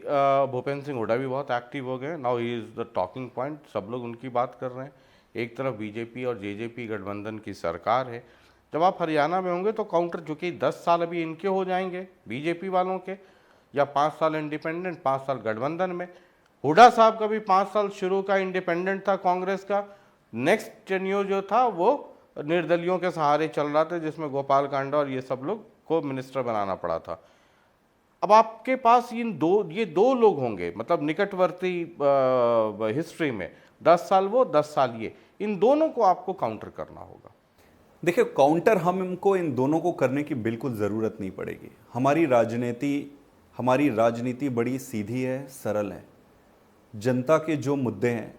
भूपेंद्र सिंह हुड्डा भी बहुत एक्टिव हो गए। Now he is the talking point, सब लोग उनकी बात कर रहे हैं। एक तरफ BJP और JJP गठबंधन की सरकार है। जब आप हरियाणा में होंगे तो काउंटर, चूँकि 10 साल अभी इनके हो जाएंगे BJP वालों के, या 5 साल इंडिपेंडेंट, 5 साल गठबंधन में। हुड्डा साहब का भी 5 साल शुरू का इंडिपेंडेंट था कांग्रेस का, नेक्स्ट टेन्योर जो था वो निर्दलियों के सहारे चल रहा था, जिसमें गोपाल कांडा और ये सब लोग को मिनिस्टर बनाना पड़ा था। अब आपके पास ये दो लोग होंगे, मतलब निकटवर्ती हिस्ट्री में 10 साल वो, 10 साल ये, इन दोनों को आपको काउंटर करना होगा। देखिए, काउंटर हमको इन दोनों को करने की बिल्कुल ज़रूरत नहीं पड़ेगी। हमारी राजनीति बड़ी सीधी है, सरल है। जनता के जो मुद्दे हैं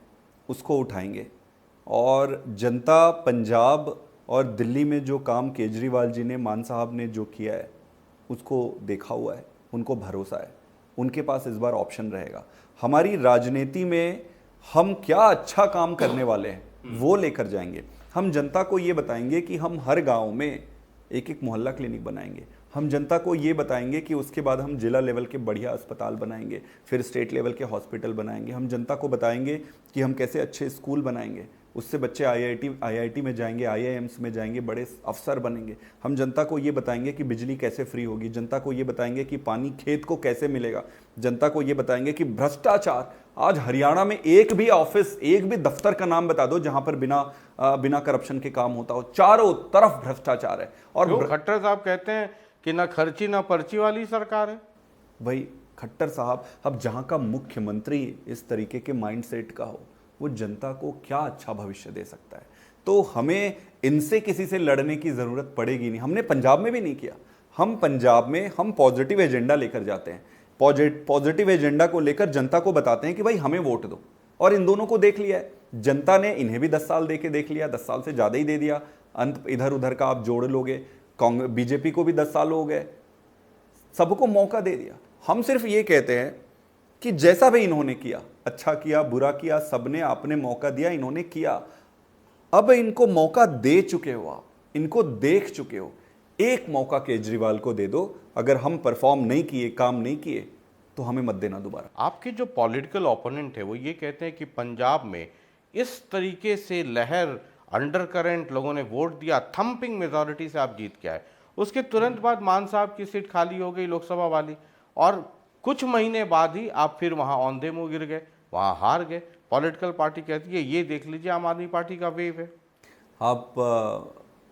उसको उठाएंगे। और जनता पंजाब और दिल्ली में जो काम केजरीवाल जी ने, मान साहब ने जो किया है उसको देखा हुआ है, उनको भरोसा है, उनके पास इस बार ऑप्शन रहेगा। हमारी राजनीति में हम क्या अच्छा काम करने वाले हैं वो लेकर जाएंगे। हम जनता को ये बताएंगे कि हम हर गांव में एक एक मोहल्ला क्लिनिक बनाएंगे। हम जनता को ये बताएंगे कि उसके बाद हम जिला लेवल के बढ़िया अस्पताल बनाएंगे, फिर स्टेट लेवल के हॉस्पिटल बनाएंगे। हम जनता को बताएंगे कि हम कैसे अच्छे स्कूल बनाएंगे, उससे बच्चे आईआईटी में जाएंगे, आईआईएम्स में जाएंगे, बड़े अफसर बनेंगे। हम जनता को ये बताएंगे कि बिजली कैसे फ्री होगी, जनता को ये बताएंगे कि पानी खेत को कैसे मिलेगा, जनता को ये बताएंगे कि भ्रष्टाचार, आज हरियाणा में एक भी ऑफिस, एक भी दफ्तर का नाम बता दो जहां पर बिना करप्शन के काम होता हो। चारों तरफ भ्रष्टाचार है। और खट्टर साहब कहते हैं कि ना खर्ची ना पर्ची वाली सरकार है। भाई खट्टर साहब, अब जहां का मुख्यमंत्री इस तरीके के माइंडसेट का हो, वो जनता को क्या अच्छा भविष्य दे सकता है। तो हमें इनसे किसी से लड़ने की जरूरत पड़ेगी नहीं। हमने पंजाब में भी नहीं किया। हम पंजाब में हम पॉजिटिव एजेंडा लेकर जाते हैं, पॉजिटिव एजेंडा को लेकर जनता को बताते हैं कि भाई हमें वोट दो। और इन दोनों को देख लिया है जनता ने, इन्हें भी 10 साल देख लिया, 10 साल से ज्यादा ही दे दिया। अंत इधर उधर का आप जोड़ लोगे, कांग्रेस बीजेपी को भी 10 साल हो गए, सबको मौका दे दिया। हम सिर्फ ये कहते हैं कि जैसा भी इन्होंने किया, अच्छा किया बुरा किया, सबने आपने मौका दिया, इन्होंने किया। अब इनको मौका दे चुके हो, आप इनको देख चुके हो, एक मौका केजरीवाल को दे दो। अगर हम परफॉर्म नहीं किए, काम नहीं किए, तो हमें मत देना दोबारा। आपके जो पॉलिटिकल ओपोनेंट है वो ये कहते हैं कि पंजाब में इस तरीके से लहर, अंडर करंट, लोगों ने वोट दिया, थम्पिंग मेजॉरिटी से आप जीत के आए, उसके तुरंत बाद मान साहब की सीट खाली हो गई लोकसभा वाली, और कुछ महीने बाद ही आप फिर वहां औंधे मुंह गिर गए, वहां हार गए। पॉलिटिकल पार्टी कहती है ये देख लीजिए आम आदमी पार्टी का वेव है। आप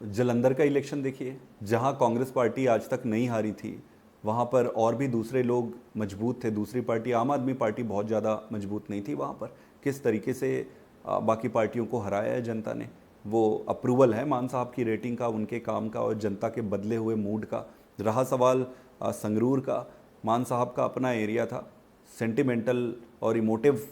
जलंधर का इलेक्शन देखिए, जहां कांग्रेस पार्टी आज तक नहीं हारी थी, वहां पर और भी दूसरे लोग मजबूत थे, दूसरी पार्टी, आम आदमी पार्टी बहुत ज़्यादा मजबूत नहीं थी। वहां पर किस तरीके से बाकी पार्टियों को हराया है जनता ने, वो अप्रूवल है मान साहब की रेटिंग का, उनके काम का और जनता के बदले हुए मूड का। रहा सवाल संगरूर का, मान साहब का अपना एरिया था, सेंटिमेंटल और इमोटिव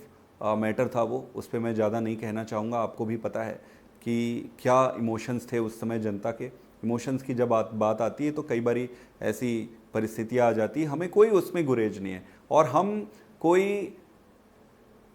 मैटर था वो, उस पर मैं ज़्यादा नहीं कहना चाहूँगा। आपको भी पता है कि क्या इमोशंस थे उस समय जनता के। इमोशंस की जब बात आती है तो कई बारी ऐसी परिस्थितियाँ आ जाती है, हमें कोई उसमें गुरेज नहीं है। और हम कोई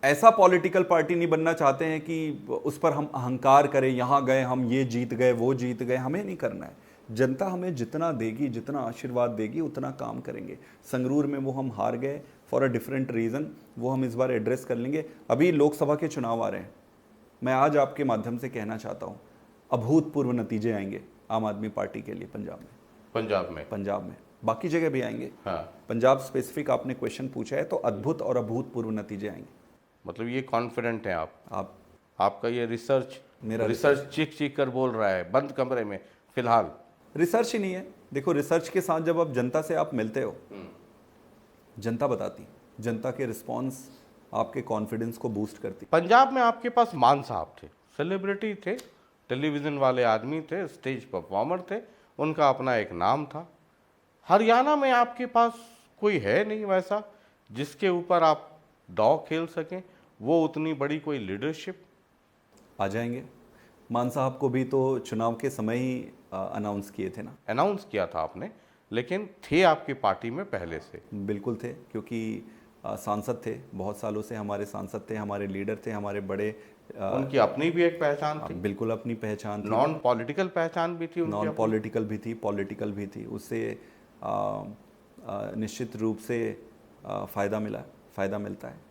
ऐसा पॉलिटिकल पार्टी नहीं बनना चाहते हैं कि उस पर हम अहंकार करें, यहाँ गए हम ये जीत गए वो जीत गए, हमें नहीं करना है। जनता हमें जितना देगी, जितना आशीर्वाद देगी, उतना काम करेंगे। संगरूर में वो हम हार गए फॉर अ डिफरेंट रीज़न, वो हम इस बार एड्रेस कर लेंगे। अभी लोकसभा के चुनाव आ रहे हैं, मैं आज आपके माध्यम से कहना चाहता हूँ, अभूतपूर्व नतीजे आएंगे आम आदमी पार्टी के लिए पंजाब में, बाकी जगह भी आएंगे। हाँ। पंजाब स्पेसिफिक आपने क्वेश्चन पूछा है, तो अद्भुत और अभूतपूर्व नतीजे आएंगे। मतलब ये कॉन्फिडेंट हैं आप? आपका ये रिसर्च, मेरा रिसर्च चीख कर बोल रहा है बंद कमरे में फिलहाल? रिसर्च ही नहीं है। देखो, रिसर्च के साथ जब आप जनता से आप मिलते हो, जनता बताती, जनता के रिस्पांस आपके कॉन्फिडेंस को बूस्ट करती। पंजाब में आपके पास मान साहब थे, सेलिब्रिटी थे, टेलीविजन वाले आदमी थे, स्टेज परफॉर्मर थे, उनका अपना एक नाम था। हरियाणा में आपके पास कोई है नहीं वैसा जिसके ऊपर आप दांव खेल सकें, वो उतनी बड़ी कोई लीडरशिप। आ जाएंगे। मान साहब को भी तो चुनाव के समय ही अनाउंस किए थे ना। अनाउंस किया था आपने, लेकिन थे आपकी पार्टी में पहले से? बिल्कुल थे, क्योंकि सांसद थे, बहुत सालों से हमारे सांसद थे, हमारे लीडर थे, हमारे बड़े। उनकी अपनी भी एक पहचान थी? बिल्कुल अपनी पहचान थी। नॉन पॉलिटिकल पहचान भी थी? नॉन पॉलिटिकल भी थी, पॉलिटिकल भी थी। उससे निश्चित रूप से फ़ायदा मिलता है।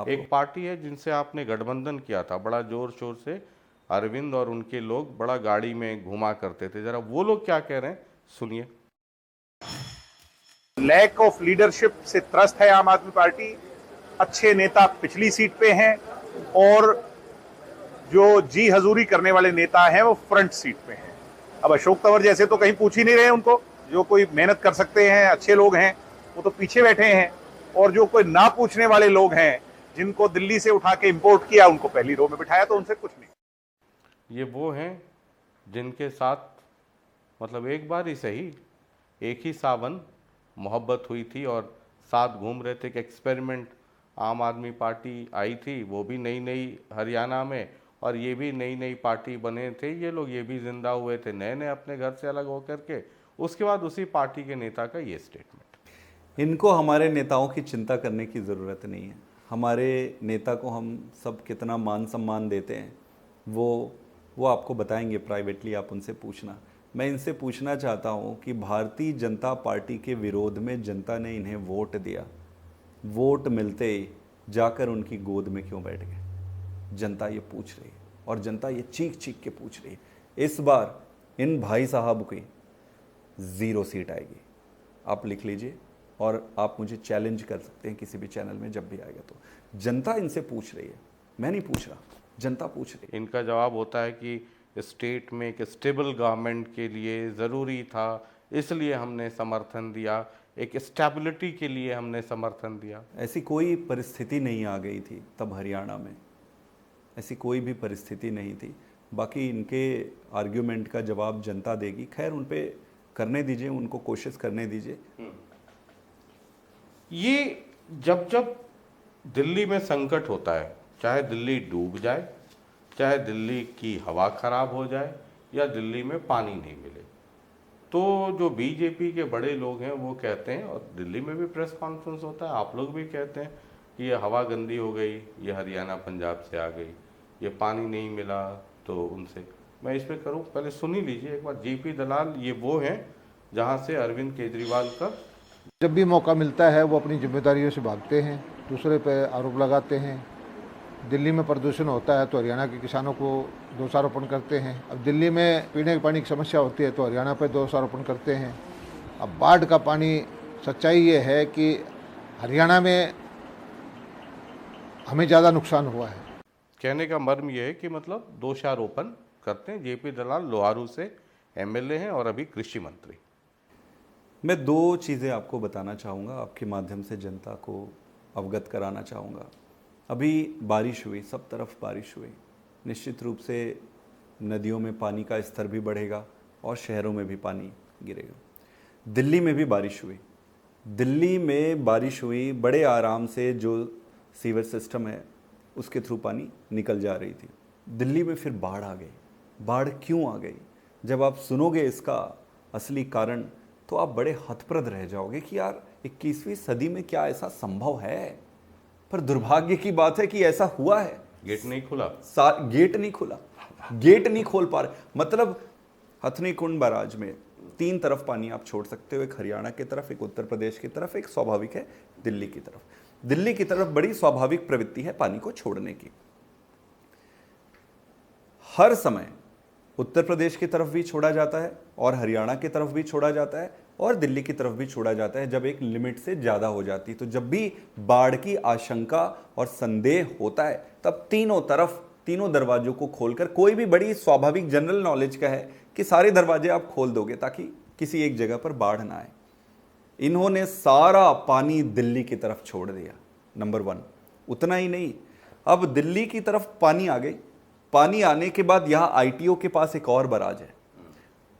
एक पार्टी है जिनसे आपने गठबंधन किया था, बड़ा जोर शोर से अरविंद और उनके लोग बड़ा गाड़ी में घुमा करते थे, जरा वो लोग क्या कह रहे हैं सुनिए। लैक ऑफ लीडरशिप से त्रस्त है आम आदमी पार्टी। अच्छे नेता पिछली सीट पे हैं और जो जी हजूरी करने वाले नेता हैं वो फ्रंट सीट पे हैं। अब अशोक तंवर जैसे तो कहीं पूछ ही नहीं रहे उनको, जो कोई मेहनत कर सकते हैं, अच्छे लोग हैं, वो तो पीछे बैठे हैं। और जो कोई ना पूछने वाले लोग हैं, जिनको दिल्ली से उठा के इंपोर्ट किया, उनको पहली रो में बिठाया, तो उनसे कुछ नहीं। ये वो हैं जिनके साथ मतलब एक बार ही सही, एक ही सावन मोहब्बत हुई थी और साथ घूम रहे थे कि एक्सपेरिमेंट आम आदमी पार्टी आई थी, वो भी नई नई हरियाणा में, और ये भी नई नई पार्टी बने थे ये लोग, ये भी जिंदा हुए थे नए नए अपने घर से अलग होकर के। उसके बाद उसी पार्टी के नेता का ये स्टेटमेंट। इनको हमारे नेताओं की चिंता करने की ज़रूरत नहीं है। हमारे नेता को हम सब कितना मान सम्मान देते हैं वो आपको बताएंगे प्राइवेटली, आप उनसे पूछना। मैं इनसे पूछना चाहता हूं कि भारतीय जनता पार्टी के विरोध में जनता ने इन्हें वोट दिया, वोट मिलते ही जाकर उनकी गोद में क्यों बैठ गए? जनता ये पूछ रही है, और जनता ये चीख चीख के पूछ रही है। इस बार इन भाई साहब की 0 सीट आएगी, आप लिख लीजिए, और आप मुझे चैलेंज कर सकते हैं किसी भी चैनल में जब भी आएगा। तो जनता इनसे पूछ रही है, मैं नहीं पूछ रहा, जनता पूछ रही है। इनका जवाब होता है कि स्टेट में एक स्टेबल गवर्नमेंट के लिए ज़रूरी था, इसलिए हमने समर्थन दिया, एक स्टेबिलिटी के लिए हमने समर्थन दिया। ऐसी कोई परिस्थिति नहीं आ गई थी तब हरियाणा में, ऐसी कोई भी परिस्थिति नहीं थी। बाकी इनके आर्ग्यूमेंट का जवाब जनता देगी। खैर, उन पे करने दीजिए, उनको कोशिश करने दीजिए। ये जब जब दिल्ली में संकट होता है, चाहे दिल्ली डूब जाए, चाहे दिल्ली की हवा खराब हो जाए, या दिल्ली में पानी नहीं मिले, तो जो बीजेपी के बड़े लोग हैं वो कहते हैं, और दिल्ली में भी प्रेस कॉन्फ्रेंस होता है, आप लोग भी कहते हैं कि ये हवा गंदी हो गई, ये हरियाणा पंजाब से आ गई, ये पानी नहीं मिला तो उनसे। मैं इस पर करूँ, पहले सुन ही लीजिए एक बार। जेपी दलाल ये वो हैं जहाँ से अरविंद केजरीवाल का जब भी मौका मिलता है वो अपनी जिम्मेदारियों से भागते हैं, दूसरे पे आरोप लगाते हैं। दिल्ली में प्रदूषण होता है तो हरियाणा के किसानों को दोषारोपण करते हैं। अब दिल्ली में पीने के पानी की समस्या होती है तो हरियाणा पे दोषारोपण करते हैं। अब बाढ़ का पानी, सच्चाई ये है कि हरियाणा में हमें ज़्यादा नुकसान हुआ है। कहने का मर्म ये है कि मतलब दोषारोपण करते हैं। जेपी दलाल लोहारू से एमएलए हैं और अभी कृषि मंत्री। मैं 2 चीज़ें आपको बताना चाहूँगा, आपके माध्यम से जनता को अवगत कराना चाहूँगा। अभी बारिश हुई, सब तरफ बारिश हुई, निश्चित रूप से नदियों में पानी का स्तर भी बढ़ेगा और शहरों में भी पानी गिरेगा। दिल्ली में भी बारिश हुई, दिल्ली में बारिश हुई, बड़े आराम से जो सीवर सिस्टम है उसके थ्रू पानी निकल जा रही थी। दिल्ली में फिर बाढ़ आ गई। बाढ़ क्यों आ गई? जब आप सुनोगे इसका असली कारण तो आप बड़े हतप्रद रह जाओगे कि यार 21वीं सदी में क्या ऐसा संभव है? पर दुर्भाग्य की बात है कि ऐसा हुआ है। गेट नहीं खुला, गेट नहीं खुला, गेट नहीं खोल पा रहे। मतलब हथनी कुंड बैराज में 3 तरफ पानी आप छोड़ सकते हो, एक हरियाणा की तरफ, एक उत्तर प्रदेश की तरफ, एक स्वाभाविक है दिल्ली की तरफ। दिल्ली की तरफ बड़ी स्वाभाविक प्रवृत्ति है पानी को छोड़ने की। हर समय उत्तर प्रदेश की तरफ भी छोड़ा जाता है और हरियाणा की तरफ भी छोड़ा जाता है और दिल्ली की तरफ भी छोड़ा जाता है जब एक लिमिट से ज़्यादा हो जाती है। तो जब भी बाढ़ की आशंका और संदेह होता है तब तीनों तरफ, तीनों दरवाजों को खोलकर, कोई भी बड़ी स्वाभाविक जनरल नॉलेज का है कि सारे दरवाजे आप खोल दोगे ताकि किसी एक जगह पर बाढ़ ना आए। इन्होंने सारा पानी दिल्ली की तरफ छोड़ दिया, नंबर 1। उतना ही नहीं, अब दिल्ली की तरफ पानी आ गई। पानी आने के बाद यहाँ आईटीओ के पास एक और बराज है।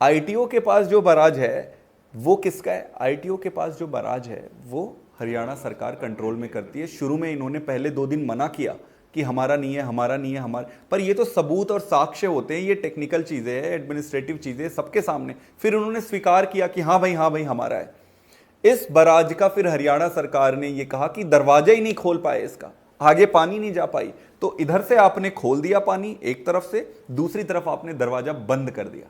आईटीओ के पास जो बराज है वो किसका है? आईटीओ के पास जो बराज है वो हरियाणा सरकार कंट्रोल में करती है। शुरू में इन्होंने पहले 2 दिन मना किया कि हमारा नहीं है, हमारा नहीं है, हमारा, पर ये तो सबूत और साक्ष्य होते हैं, ये टेक्निकल चीज़ें हैं, एडमिनिस्ट्रेटिव चीज़ें सबके सामने। फिर उन्होंने स्वीकार किया कि हाँ भाई हमारा है। इस बराज का फिर हरियाणा सरकार ने ये कहा कि दरवाजा ही नहीं खोल पाए, इसका आगे पानी नहीं जा पाई। तो इधर से आपने खोल दिया पानी एक तरफ से, दूसरी तरफ आपने दरवाजा बंद कर दिया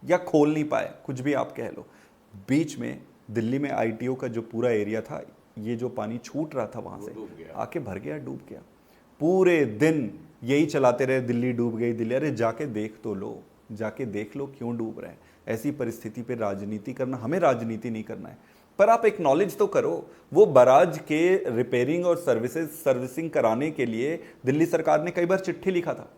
या खोल नहीं पाए, कुछ भी आप कह लो। बीच में दिल्ली में आईटीओ का जो पूरा एरिया था, ये जो पानी छूट रहा था वहां से आके भर गया, डूब गया। पूरे दिन यही चलाते रहे, दिल्ली डूब गई, दिल्ली। अरे जाके देख तो लो, जाके देख लो क्यों डूब रहे हैं। ऐसी परिस्थिति पे राजनीति करना, हमें राजनीति नहीं करना है, पर आप एक्नॉलेज तो करो। वो बराज के रिपेयरिंग और सर्विसिंग कराने के लिए दिल्ली सरकार ने कई बार चिट्ठी लिखा था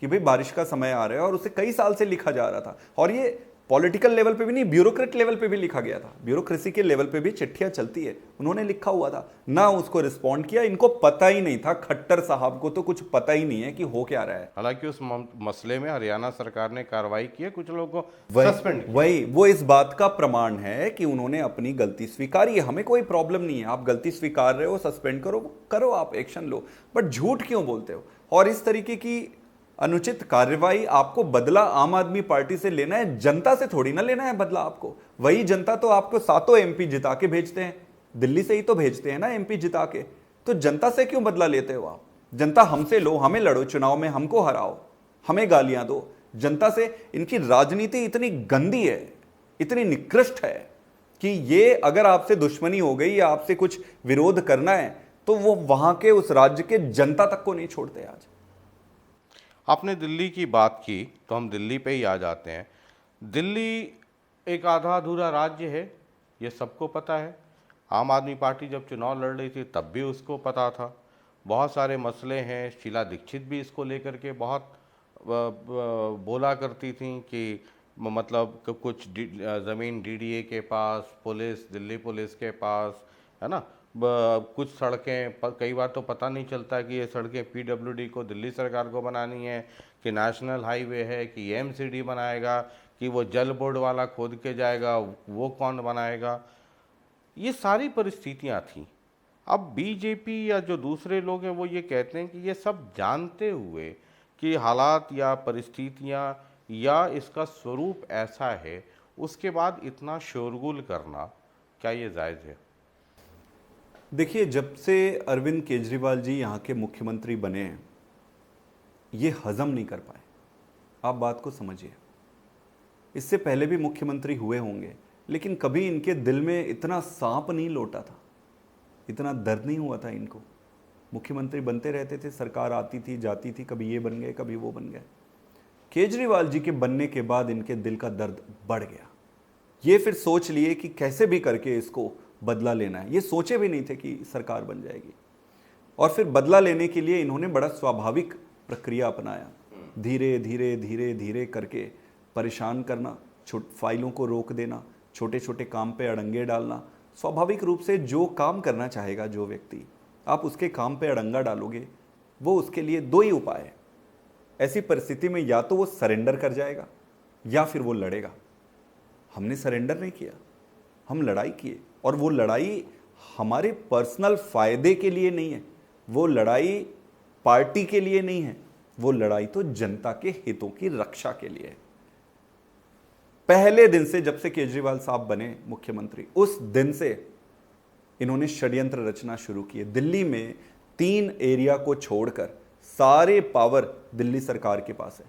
कि भाई बारिश का समय आ रहा है, और उसे कई साल से लिखा जा रहा था। और ये पॉलिटिकल लेवल पे भी नहीं, ब्यूरोक्रेट लेवल पे भी लिखा गया था, ब्यूरोक्रेसी के लेवल पे भी चिट्ठियां चलती है, उन्होंने लिखा हुआ था ना, उसको रिस्पॉन्ड किया। इनको पता ही नहीं था, खट्टर साहब को तो कुछ पता ही नहीं है कि हो क्या रहा है। हालांकि उस मसले में हरियाणा सरकार ने कार्रवाई की है, कुछ लोगों को सस्पेंड किया। वही वो इस बात का प्रमाण है कि उन्होंने अपनी गलती स्वीकारी है। हमें कोई प्रॉब्लम नहीं है, आप गलती स्वीकार रहे हो, सस्पेंड करो, आप एक्शन लो, बट झूठ क्यों बोलते हो? और इस तरीके की अनुचित कार्रवाई, आपको बदला आम आदमी पार्टी से लेना है, जनता से थोड़ी ना लेना है बदला आपको। वही जनता तो आपको 7 एमपी जिता के भेजते हैं, दिल्ली से ही तो भेजते हैं ना एमपी जिता के, तो जनता से क्यों बदला लेते हो आप? जनता हमसे लो, हमें लड़ो चुनाव में, हमको हराओ, हमें गालियां दो। जनता से इनकी राजनीति इतनी गंदी है, इतनी निकृष्ट है कि ये अगर आपसे दुश्मनी हो गई या आपसे कुछ विरोध करना है तो वो वहां के उस राज्य के जनता तक को नहीं छोड़ते। आज आपने दिल्ली की बात की तो हम दिल्ली पे ही आ जाते हैं। दिल्ली एक आधा अधूरा राज्य है, ये सबको पता है। आम आदमी पार्टी जब चुनाव लड़ रही थी तब भी उसको पता था। बहुत सारे मसले हैं, शीला दीक्षित भी इसको लेकर के बहुत बोला करती थी कि मतलब कुछ ज़मीन डीडीए के पास, पुलिस, दिल्ली पुलिस के पास, है ना। कुछ सड़कें कई बार तो पता नहीं चलता कि ये सड़कें पीडब्ल्यूडी को, दिल्ली सरकार को बनानी है कि नेशनल हाईवे है कि एमसीडी बनाएगा कि वो जल बोर्ड वाला खोद के जाएगा, वो कौन बनाएगा। ये सारी परिस्थितियां थीं। अब बीजेपी या जो दूसरे लोग हैं वो ये कहते हैं कि ये सब जानते हुए कि हालात या परिस्थितियां या इसका स्वरूप ऐसा है, उसके बाद इतना शोरगुल करना, क्या ये जायज़ है? देखिए, जब से अरविंद केजरीवाल जी यहाँ के मुख्यमंत्री बने हैं, ये हजम नहीं कर पाए। आप बात को समझिए, इससे पहले भी मुख्यमंत्री हुए होंगे, लेकिन कभी इनके दिल में इतना सांप नहीं लौटा था, इतना दर्द नहीं हुआ था इनको। मुख्यमंत्री बनते रहते थे, सरकार आती थी जाती थी, कभी ये बन गए कभी वो बन गए। केजरीवाल जी के बनने के बाद इनके दिल का दर्द बढ़ गया। ये फिर सोच लिए कि कैसे भी करके इसको बदला लेना है। ये सोचे भी नहीं थे कि सरकार बन जाएगी, और फिर बदला लेने के लिए इन्होंने बड़ा स्वाभाविक प्रक्रिया अपनाया। धीरे धीरे धीरे धीरे करके परेशान करना, फाइलों को रोक देना, छोटे छोटे काम पे अड़ंगे डालना। स्वाभाविक रूप से जो काम करना चाहेगा जो व्यक्ति, आप उसके काम पे अड़ंगा डालोगे, वो उसके लिए 2 ही उपाय है। ऐसी परिस्थिति में या तो वो सरेंडर कर जाएगा या फिर वो लड़ेगा। हमने सरेंडर नहीं किया, हम लड़ाई किए, और वो लड़ाई हमारे पर्सनल फायदे के लिए नहीं है, वो लड़ाई पार्टी के लिए नहीं है, वो लड़ाई तो जनता के हितों की रक्षा के लिए है। पहले दिन से, जब से केजरीवाल साहब बने मुख्यमंत्री, उस दिन से इन्होंने षड्यंत्र रचना शुरू किए। दिल्ली में 3 एरिया को छोड़कर सारे पावर दिल्ली सरकार के पास है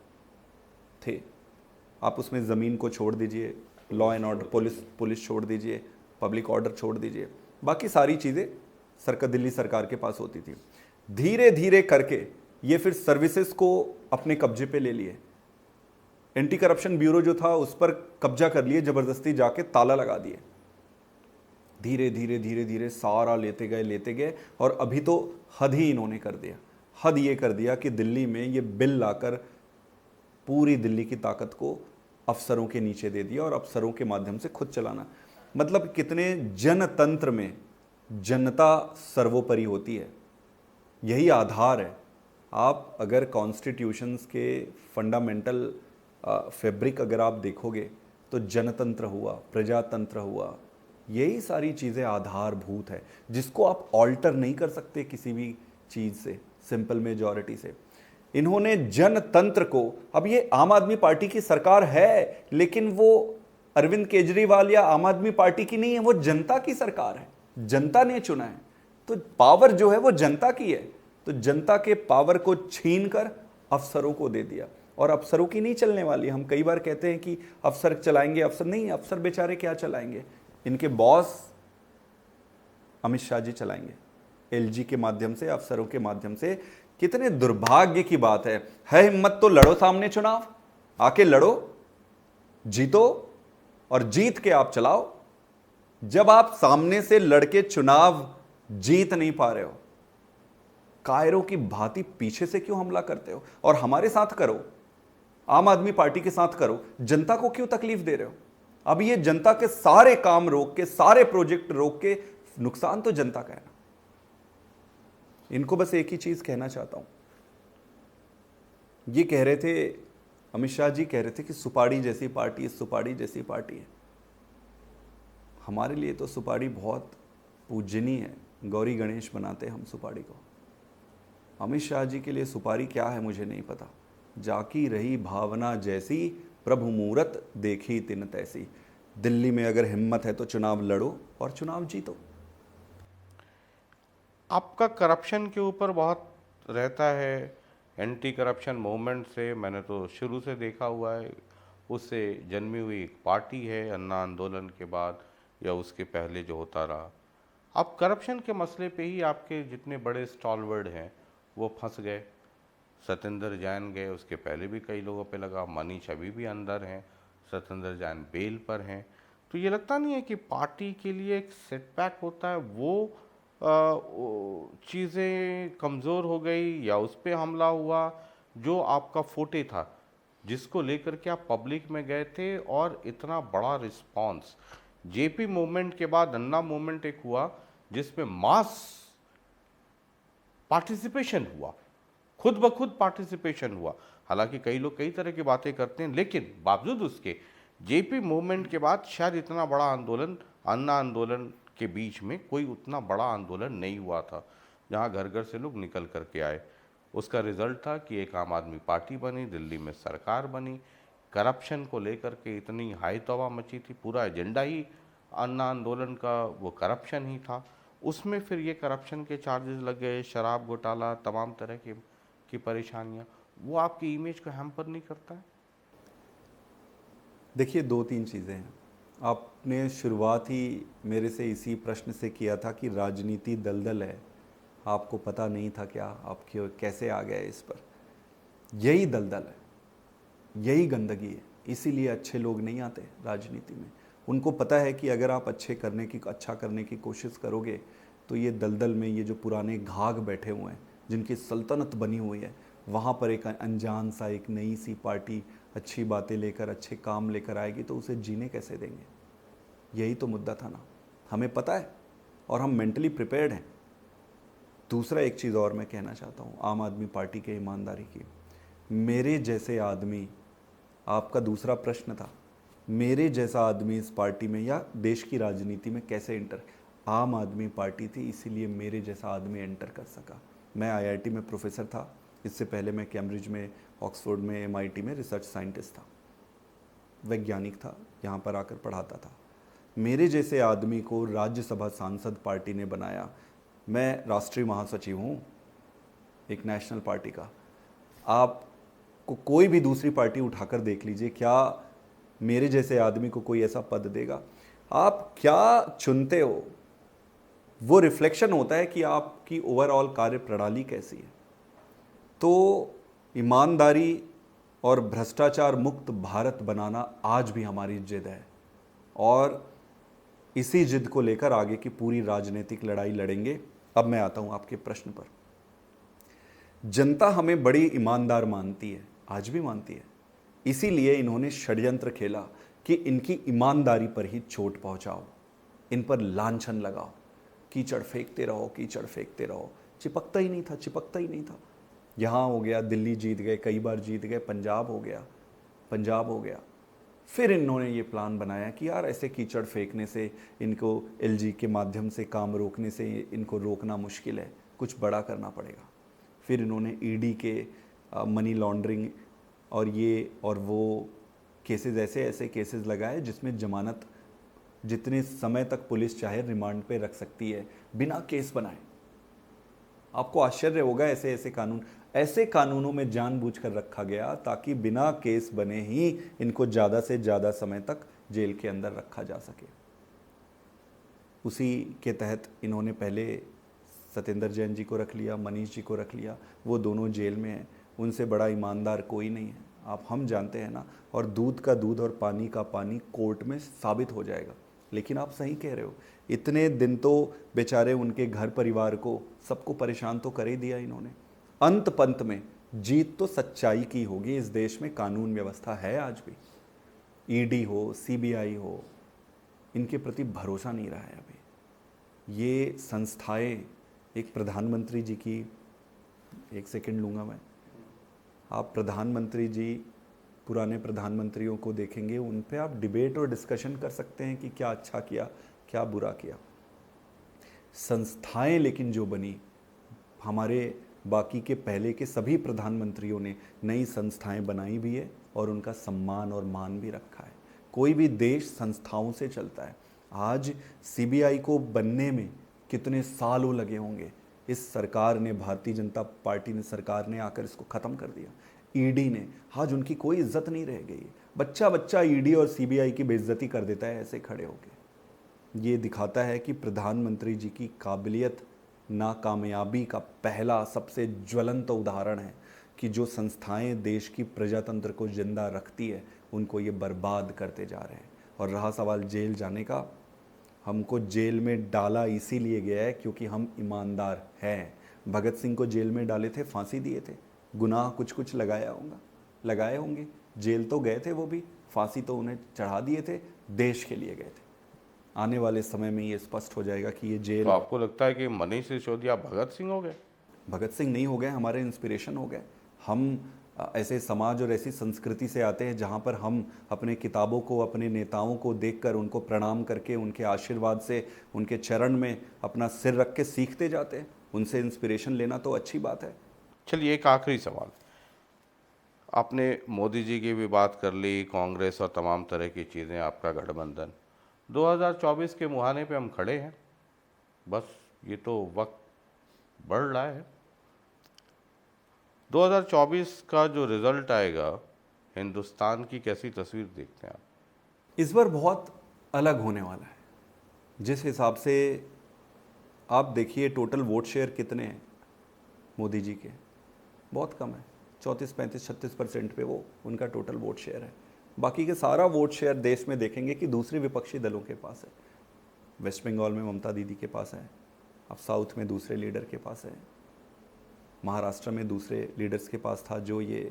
थे। आप उसमें जमीन को छोड़ दीजिए, लॉ एंड ऑर्डर, पुलिस छोड़ दीजिए, पब्लिक ऑर्डर छोड़ दीजिए, बाकी सारी चीज़ें दिल्ली सरकार के पास होती थी। धीरे धीरे करके ये फिर सर्विसेज को अपने कब्जे पे ले लिए। एंटी करप्शन ब्यूरो जो था उस पर कब्जा कर लिए, ज़बरदस्ती जाके ताला लगा दिए। धीरे धीरे धीरे धीरे सारा लेते गए, और अभी तो हद ही इन्होंने कर दिया। हद ये कर दिया कि दिल्ली में ये बिल लाकर पूरी दिल्ली की ताकत को अफसरों के नीचे दे दिया, और अफसरों के माध्यम से खुद चलाना। मतलब कितने जनतंत्र में जनता सर्वोपरि होती है, यही आधार है। आप अगर कॉन्स्टिट्यूशंस के फंडामेंटल फैब्रिक अगर आप देखोगे तो जनतंत्र हुआ, प्रजातंत्र हुआ, यही सारी चीज़ें आधारभूत है, जिसको आप ऑल्टर नहीं कर सकते किसी भी चीज़ से, सिंपल मेजॉरिटी से। इन्होंने जनतंत्र को, अब ये आम आदमी पार्टी की सरकार है, लेकिन वो अरविंद केजरीवाल या आम आदमी पार्टी की नहीं है, वो जनता की सरकार है, जनता ने चुना है। तो पावर जो है वो जनता की है, तो जनता के पावर को छीनकर अफसरों को दे दिया, और अफसरों की नहीं चलने वाली। हम कई बार कहते हैं कि अफसर चलाएंगे, अफसर नहीं, अफसर बेचारे क्या चलाएंगे, इनके बॉस अमित शाह जी चलाएंगे, एलजी के माध्यम से, अफसरों के माध्यम से। कितने दुर्भाग्य की बात है हिम्मत तो लड़ो सामने चुनाव, आके लड़ो, जीतो, और जीत के आप चलाओ। जब आप सामने से लड़के चुनाव जीत नहीं पा रहे हो, कायरों की भांति पीछे से क्यों हमला करते हो? और हमारे साथ करो, आम आदमी पार्टी के साथ करो, जनता को क्यों तकलीफ दे रहे हो? अब ये जनता के सारे काम रोक के, सारे प्रोजेक्ट रोक के, नुकसान तो जनता का है ना। इनको बस एक ही चीज कहना चाहता हूं, ये कह रहे थे, अमित शाह जी कह रहे थे कि सुपाड़ी जैसी पार्टी, सुपाड़ी जैसी पार्टी है। हमारे लिए तो सुपाड़ी बहुत पूजनीय है, गौरी गणेश बनाते हैं हम सुपाड़ी को। अमित शाह जी के लिए सुपारी क्या है मुझे नहीं पता। जाकी रही भावना जैसी, प्रभु मूरत देखी तिन तैसी। दिल्ली में अगर हिम्मत है तो चुनाव लड़ो और चुनाव जीतो। आपका करप्शन के ऊपर बहुत रहता है, एंटी करप्शन मूवमेंट से मैंने तो शुरू से देखा हुआ है, उससे जन्मी हुई एक पार्टी है, अन्ना आंदोलन के बाद या उसके पहले जो होता रहा। अब करप्शन के मसले पे ही आपके जितने बड़े स्टॉलवर्ड हैं वो फंस गए। सत्येंद्र जैन गए, उसके पहले भी कई लोगों पे लगा, मनीष अभी भी अंदर हैं, सत्येंद्र जैन बेल पर हैं। तो ये लगता नहीं है कि पार्टी के लिए एक सेटबैक होता है, वो चीज़ें कमज़ोर हो गई या उस पर हमला हुआ जो आपका फोटे था, जिसको लेकर के आप पब्लिक में गए थे और इतना बड़ा रिस्पांस। जेपी मूवमेंट के बाद अन्ना मूवमेंट एक हुआ जिसमें मास पार्टिसिपेशन हुआ, खुद ब खुद पार्टिसिपेशन हुआ। हालांकि कई लोग कई तरह की बातें करते हैं, लेकिन बावजूद उसके जेपी मूवमेंट के बाद शायद इतना बड़ा आंदोलन, अन्ना आंदोलन के बीच में कोई उतना बड़ा आंदोलन नहीं हुआ था जहां घर घर से लोग निकल करके आए। उसका रिजल्ट था कि एक आम आदमी पार्टी बनी, दिल्ली में सरकार बनी, करप्शन को लेकर के इतनी हाई तौबा मची थी, पूरा एजेंडा ही अन्ना आंदोलन का वो करप्शन ही था। उसमें फिर ये करप्शन के चार्जेस लग गए, शराब घोटाला, तमाम तरह की परेशानियां। वो आपकी इमेज को हैम्पर नहीं करता है? देखिए, दो तीन चीज़ें हैं। आपने शुरुआत ही मेरे से इसी प्रश्न से किया था कि राजनीति दलदल है, आपको पता नहीं था क्या, आप क्यों कैसे आ गए इस पर। यही दलदल है, यही गंदगी है, इसीलिए अच्छे लोग नहीं आते राजनीति में। उनको पता है कि अगर आप अच्छा करने की कोशिश करोगे तो ये दलदल में ये जो पुराने घाघ बैठे हुए हैं, जिनकी सल्तनत बनी हुई है, वहाँ पर एक अनजान सा एक नई सी पार्टी अच्छी बातें लेकर, अच्छे काम लेकर आएगी तो उसे जीने कैसे देंगे? यही तो मुद्दा था ना। हमें पता है और हम मेंटली प्रिपेयर्ड हैं। दूसरा एक चीज़ और मैं कहना चाहता हूँ आम आदमी पार्टी के ईमानदारी की। मेरे जैसे आदमी, आपका दूसरा प्रश्न था, मेरे जैसा आदमी इस पार्टी में या देश की राजनीति में कैसे एंटर? आम आदमी पार्टी थी, इसीलिए मेरे जैसा आदमी एंटर कर सका। मैं आईआईटी में प्रोफेसर था, इससे पहले मैं कैम्ब्रिज में, ऑक्सफोर्ड में, एमआईटी में रिसर्च साइंटिस्ट था, वैज्ञानिक था, यहाँ पर आकर पढ़ाता था। मेरे जैसे आदमी को राज्यसभा सांसद पार्टी ने बनाया। मैं राष्ट्रीय महासचिव हूँ एक नेशनल पार्टी का। आपको कोई भी दूसरी पार्टी उठाकर देख लीजिए, क्या मेरे जैसे आदमी को कोई ऐसा पद देगा? आप क्या चुनते हो वो रिफ्लेक्शन होता है कि आपकी ओवरऑल कार्य प्रणाली कैसी है। तो ईमानदारी और भ्रष्टाचार मुक्त भारत बनाना आज भी हमारी जिद है और इसी जिद को लेकर आगे की पूरी राजनीतिक लड़ाई लड़ेंगे। अब मैं आता हूं आपके प्रश्न पर। जनता हमें बड़ी ईमानदार मानती है, आज भी मानती है, इसीलिए इन्होंने षड्यंत्र खेला कि इनकी ईमानदारी पर ही चोट पहुंचाओ, इन पर लांछन लगाओ, कीचड़ फेंकते रहो, कीचड़ फेंकते रहो। चिपकता ही नहीं था, चिपकता ही नहीं था। यहाँ हो गया, दिल्ली जीत गए, कई बार जीत गए, पंजाब हो गया। फिर इन्होंने ये प्लान बनाया कि यार ऐसे कीचड़ फेंकने से, इनको एलजी के माध्यम से काम रोकने से इनको रोकना मुश्किल है, कुछ बड़ा करना पड़ेगा। फिर इन्होंने ईडी के मनी लॉन्ड्रिंग और ये और वो केसेस, ऐसे केसेस लगाए जिसमें जमानत जितने समय तक पुलिस चाहे रिमांड पे रख सकती है, बिना केस बनाए। आपको आश्चर्य होगा, ऐसे कानूनों में जानबूझकर रखा गया ताकि बिना केस बने ही इनको ज़्यादा से ज़्यादा समय तक जेल के अंदर रखा जा सके। उसी के तहत इन्होंने पहले सत्येंद्र जैन जी को रख लिया, मनीष जी को रख लिया, वो दोनों जेल में हैं। उनसे बड़ा ईमानदार कोई नहीं है, हम जानते हैं ना। और दूध का दूध और पानी का पानी कोर्ट में साबित हो जाएगा। लेकिन आप सही कह रहे हो, इतने दिन तो बेचारे उनके घर परिवार को, सबको परेशान तो कर ही दिया इन्होंने। अंत पंत में जीत तो सच्चाई की होगी। इस देश में कानून व्यवस्था है आज भी, ईडी हो, सीबीआई हो, इनके प्रति भरोसा नहीं रहा है अभी। ये संस्थाएं, एक प्रधानमंत्री जी की, एक सेकंड लूँगा मैं, आप प्रधानमंत्री जी, पुराने प्रधानमंत्रियों को देखेंगे, उन पे आप डिबेट और डिस्कशन कर सकते हैं कि क्या अच्छा किया, क्या बुरा किया। संस्थाएं लेकिन जो बनी, हमारे बाकी के पहले के सभी प्रधानमंत्रियों ने नई संस्थाएं बनाई भी है और उनका सम्मान और मान भी रखा है। कोई भी देश संस्थाओं से चलता है। आज सीबीआई को बनने में कितने सालों लगे होंगे, इस सरकार ने, भारतीय जनता पार्टी ने, सरकार ने आकर इसको ख़त्म कर दिया। ईडी ने, आज उनकी कोई इज्जत नहीं रह गई। बच्चा बच्चा ईडी और सीबीआई की बेइज्जती कर देता है ऐसे खड़े होके। ये दिखाता है कि प्रधानमंत्री जी की काबिलियत नाकामयाबी का पहला सबसे ज्वलंत उदाहरण है कि जो संस्थाएं देश की प्रजातंत्र को जिंदा रखती है, उनको ये बर्बाद करते जा रहे हैं। और रहा सवाल जेल जाने का, हमको जेल में डाला इसीलिए गया है क्योंकि हम ईमानदार हैं। भगत सिंह को जेल में डाले थे, फांसी दिए थे, गुनाह कुछ कुछ लगाए होंगे, जेल तो गए थे वो भी, फांसी तो उन्हें चढ़ा दिए थे, देश के लिए गए थे। आने वाले समय में ये स्पष्ट हो जाएगा कि ये जेल। तो आपको लगता है कि मनीष सिसोदिया भगत सिंह हो गए? भगत सिंह नहीं हो गए, हमारे इंस्पिरेशन हो गए। हम ऐसे समाज और ऐसी संस्कृति से आते हैं जहाँ पर हम अपने किताबों को, अपने नेताओं को देखकर, उनको प्रणाम करके, उनके आशीर्वाद से, उनके चरण में अपना सिर रख के सीखते जाते हैं। उनसे इंस्पिरेशन लेना तो अच्छी बात है। चलिए एक आखिरी सवाल, आपने मोदी जी की भी बात कर ली, कांग्रेस और तमाम तरह की चीज़ें, आपका गठबंधन, 2024 के मुहाने पे हम खड़े हैं, बस ये तो वक्त बढ़ रहा है। 2024 का जो रिजल्ट आएगा, हिंदुस्तान की कैसी तस्वीर देखते हैं आप? इस बार बहुत अलग होने वाला है। जिस हिसाब से आप देखिए, टोटल वोट शेयर कितने हैं मोदी जी के, बहुत कम है, 34, 35, 36% पे वो उनका टोटल वोट शेयर है। बाकी के सारा वोट शेयर देश में देखेंगे कि दूसरे विपक्षी दलों के पास है। वेस्ट बंगाल में ममता दीदी के पास है, अब साउथ में दूसरे लीडर के पास है, महाराष्ट्र में दूसरे लीडर्स के पास था जो ये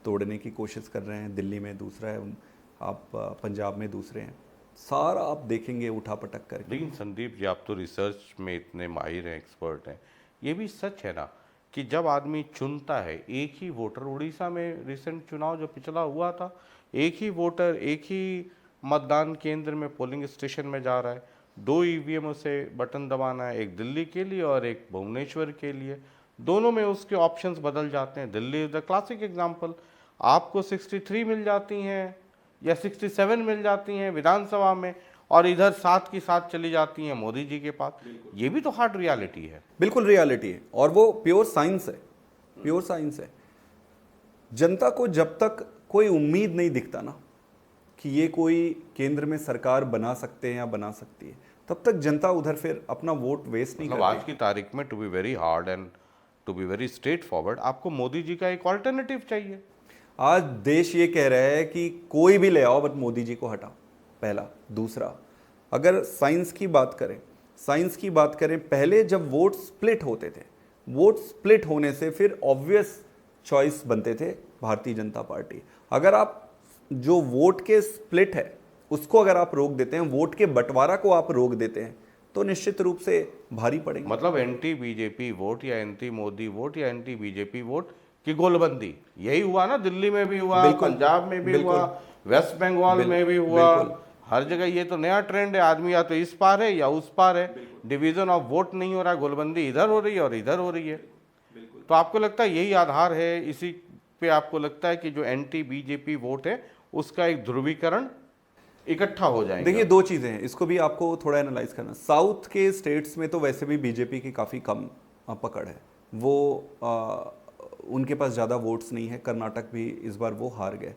तोड़ने की कोशिश कर रहे हैं, दिल्ली में दूसरा है, आप पंजाब में दूसरे हैं। सारा आप देखेंगे उठापटक करके। लेकिन संदीप जी, आप तो रिसर्च में इतने माहिर हैं, एक्सपर्ट हैं, ये भी सच है ना कि जब आदमी चुनता है, एक ही वोटर, उड़ीसा में रिसेंट चुनाव जो पिछला हुआ था, एक ही वोटर एक ही मतदान केंद्र में, पोलिंग स्टेशन में जा रहा है, 2 ईवीएम से बटन दबाना है, एक दिल्ली के लिए और एक भुवनेश्वर के लिए, दोनों में उसके ऑप्शंस बदल जाते हैं। Delhi is the classic example, आपको 63 मिल जाती हैं या 67 मिल जाती हैं विधानसभा में, और इधर 7 की 7 चली जाती हैं मोदी जी के पास। ये भी तो हार्ड रियलिटी है। बिल्कुल रियलिटी है, और वो प्योर साइंस है, प्योर साइंस है। जनता को जब तक कोई उम्मीद नहीं दिखता ना कि ये कोई केंद्र में सरकार बना सकते हैं या बना सकती है, तब तक जनता उधर फिर अपना वोट वेस्ट नहीं करती। आज की तारीख में, to be very hard and to be very straight forward, आपको मोदी जी का एक ऑल्टरनेटिव चाहिए। आज देश ये कह रहा है कि कोई भी ले आओ, बट मोदी जी को हटाओ, पहला। दूसरा, अगर साइंस की बात करें, पहले जब वोट स्प्लिट होते थे, वोट स्प्लिट होने से फिर ऑब्वियस चॉइस बनते थे भारतीय जनता पार्टी। अगर आप जो वोट के स्प्लिट है उसको अगर आप रोक देते हैं, वोट के बंटवारा को आप रोक देते हैं, तो निश्चित रूप से भारी पड़ेंगे। मतलब एंटी बीजेपी वोट या एंटी मोदी वोट या एंटी बीजेपी वोट की गोलबंदी, यही हुआ ना? दिल्ली में भी हुआ, पंजाब में भी हुआ, वेस्ट बंगाल में भी हुआ, हर जगह ये तो नया ट्रेंड है। आदमी या तो इस पार है या उस पार है, डिवीजन ऑफ वोट नहीं हो रहा, गोलबंदी इधर हो रही है और इधर हो रही है। तो आपको लगता है यही आधार है, इसी पे आपको लगता है कि जो एंटी बीजेपी वोट है उसका एक ध्रुवीकरण इकट्ठा हो जाएगा? देखिए, 2 चीजें हैं, इसको भी आपको थोड़ा एनालाइज करना। साउथ के स्टेट्स में तो वैसे भी बीजेपी की काफी कम पकड़ है, वो उनके पास ज़्यादा वोट्स नहीं है। कर्नाटक भी इस बार वो हार गए।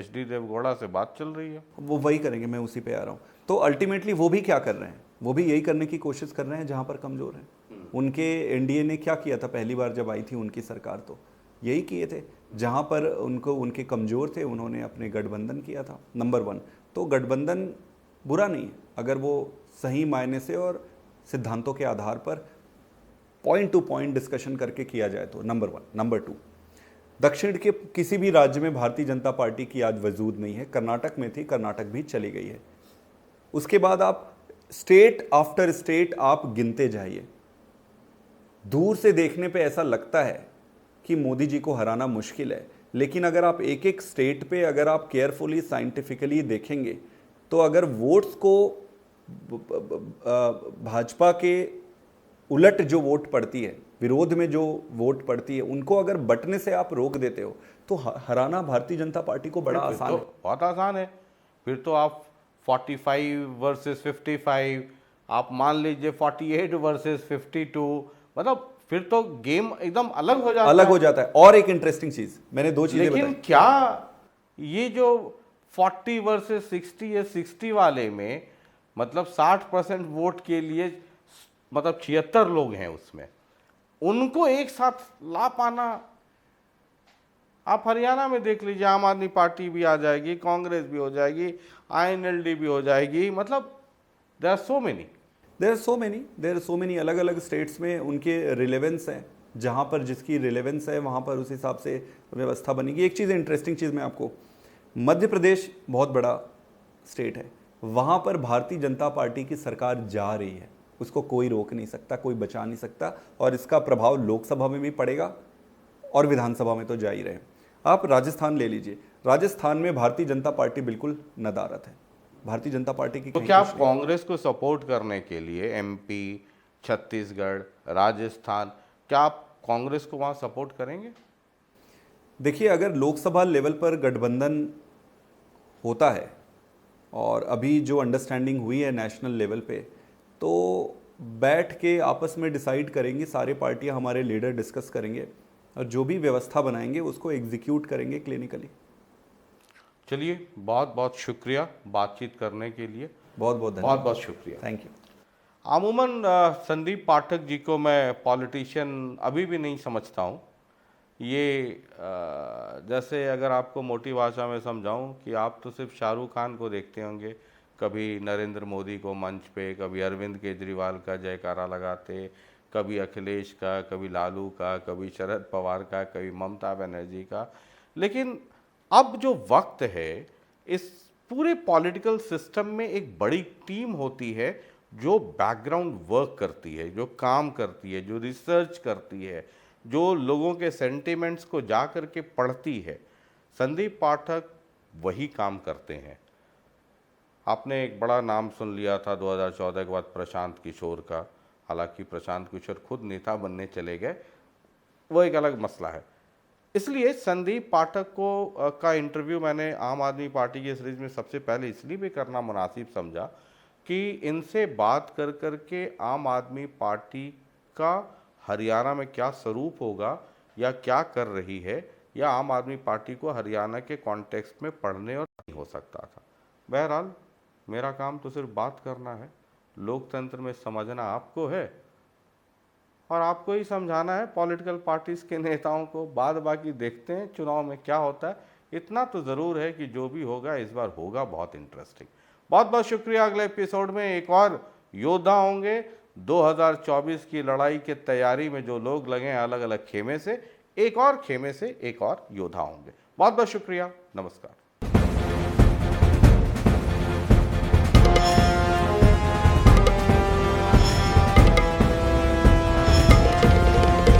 HD देवगौड़ा से बात चल रही है, वो वही करेंगे, मैं उसी पे आ रहा हूँ। तो अल्टीमेटली वो भी क्या कर रहे हैं, वो भी यही करने की कोशिश कर रहे हैं जहाँ पर कमज़ोर हैं। उनके एनडीए ने क्या किया था पहली बार जब आई थी उनकी सरकार, तो यही किए थे, जहाँ पर उनके कमज़ोर थे उन्होंने अपने गठबंधन किया था, नंबर 1। तो गठबंधन बुरा नहीं है अगर वो सही मायने से और सिद्धांतों के आधार पर पॉइंट टू पॉइंट डिस्कशन करके किया जाए तो, नंबर 1। नंबर 2, दक्षिण के किसी भी राज्य में भारतीय जनता पार्टी की आज वजूद नहीं है। कर्नाटक में थी, कर्नाटक भी चली गई है। उसके बाद आप स्टेट आफ्टर स्टेट आप गिनते जाइए। दूर से देखने पे ऐसा लगता है कि मोदी जी को हराना मुश्किल है, लेकिन अगर आप एक एक स्टेट पे अगर आप केयरफुली साइंटिफिकली देखेंगे तो अगर वोट्स को भाजपा के उलट जो वोट पड़ती है, विरोध में जो वोट पड़ती है, उनको अगर बटने से आप रोक देते हो तो हराना भारतीय जनता पार्टी को बड़ा आसान है। बहुत आसान है। फिर तो आप 45 वर्सेस 55, आप मान लीजिए 48 वर्सेस 52, मतलब फिर तो गेम एकदम अलग हो जाता है। और एक इंटरेस्टिंग चीज मैंने दो चीजें लेकिन बताई। क्या ये जो 40 वर्सेस 60 या 60 वाले में मतलब 60% वोट के लिए मतलब 76 लोग हैं उसमें, उनको एक साथ ला पाना, आप हरियाणा में देख लीजिए, आम आदमी पार्टी भी आ जाएगी, कांग्रेस भी हो जाएगी, INLD भी हो जाएगी, मतलब देयर आर सो मेनी अलग अलग स्टेट्स में उनके रिलेवेंस हैं। जहां पर जिसकी रिलेवेंस है वहां पर उस हिसाब से व्यवस्था बनेगी। एक चीज़ इंटरेस्टिंग चीज़ मैं आपको, मध्य प्रदेश बहुत बड़ा स्टेट है, वहां पर भारतीय जनता पार्टी की सरकार जा रही है, उसको कोई रोक नहीं सकता, कोई बचा नहीं सकता, और इसका प्रभाव लोकसभा में भी पड़ेगा और विधानसभा में तो जा ही रहे। आप राजस्थान ले लीजिए, राजस्थान में भारतीय जनता पार्टी बिल्कुल नदारत है। भारतीय जनता पार्टी की तो क्या आप कांग्रेस को सपोर्ट करने के लिए MP, छत्तीसगढ़, राजस्थान, क्या आप कांग्रेस को वहां सपोर्ट करेंगे? देखिए, अगर लोकसभा लेवल पर गठबंधन होता है और अभी जो अंडरस्टैंडिंग हुई है नेशनल लेवल पे, तो बैठ के आपस में डिसाइड करेंगे, सारे पार्टियां, हमारे लीडर डिस्कस करेंगे और जो भी व्यवस्था बनाएंगे उसको एग्जीक्यूट करेंगे क्लिनिकली। चलिए, बहुत बहुत शुक्रिया बातचीत करने के लिए। बहुत बहुत धन्यवाद। बहुत बहुत शुक्रिया। Thank you. अमूमन संदीप पाठक जी को मैं पॉलिटिशियन अभी भी नहीं समझता हूँ। ये जैसे अगर आपको मोटी भाषा में समझाऊं कि आप तो सिर्फ शाहरुख खान को देखते होंगे, कभी नरेंद्र मोदी को मंच पे, कभी अरविंद केजरीवाल का जयकारा लगाते, कभी अखिलेश का, कभी लालू का, कभी शरद पवार का, कभी ममता बनर्जी का। लेकिन अब जो वक्त है, इस पूरे पॉलिटिकल सिस्टम में एक बड़ी टीम होती है जो बैकग्राउंड वर्क करती है, जो काम करती है, जो रिसर्च करती है, जो लोगों के सेंटिमेंट्स को जा कर के पढ़ती है। संदीप पाठक वही काम करते हैं। आपने एक बड़ा नाम सुन लिया था 2014 के बाद प्रशांत किशोर का, हालांकि प्रशांत किशोर खुद नेता बनने चले गए, वो एक अलग मसला है। इसलिए संदीप पाठक को का इंटरव्यू मैंने आम आदमी पार्टी की सीरीज में सबसे पहले इसलिए भी करना मुनासिब समझा कि इनसे बात कर कर के आम आदमी पार्टी का हरियाणा में क्या स्वरूप होगा या क्या कर रही है, या आम आदमी पार्टी को हरियाणा के कॉन्टेक्स्ट में पढ़ने और नहीं हो सकता था। बहरहाल मेरा काम तो सिर्फ बात करना है, लोकतंत्र में समझना आपको है और आपको ही समझाना है पॉलिटिकल पार्टीज के नेताओं को। बाद बाकी देखते हैं चुनाव में क्या होता है। इतना तो ज़रूर है कि जो भी होगा इस बार होगा बहुत इंटरेस्टिंग। बहुत बहुत शुक्रिया। अगले एपिसोड में एक और योद्धा होंगे। 2024 की लड़ाई की तैयारी में जो लोग लगे हैं अलग अलग खेमे से, एक और खेमे से एक और योद्धा होंगे। बहुत बहुत शुक्रिया। नमस्कार।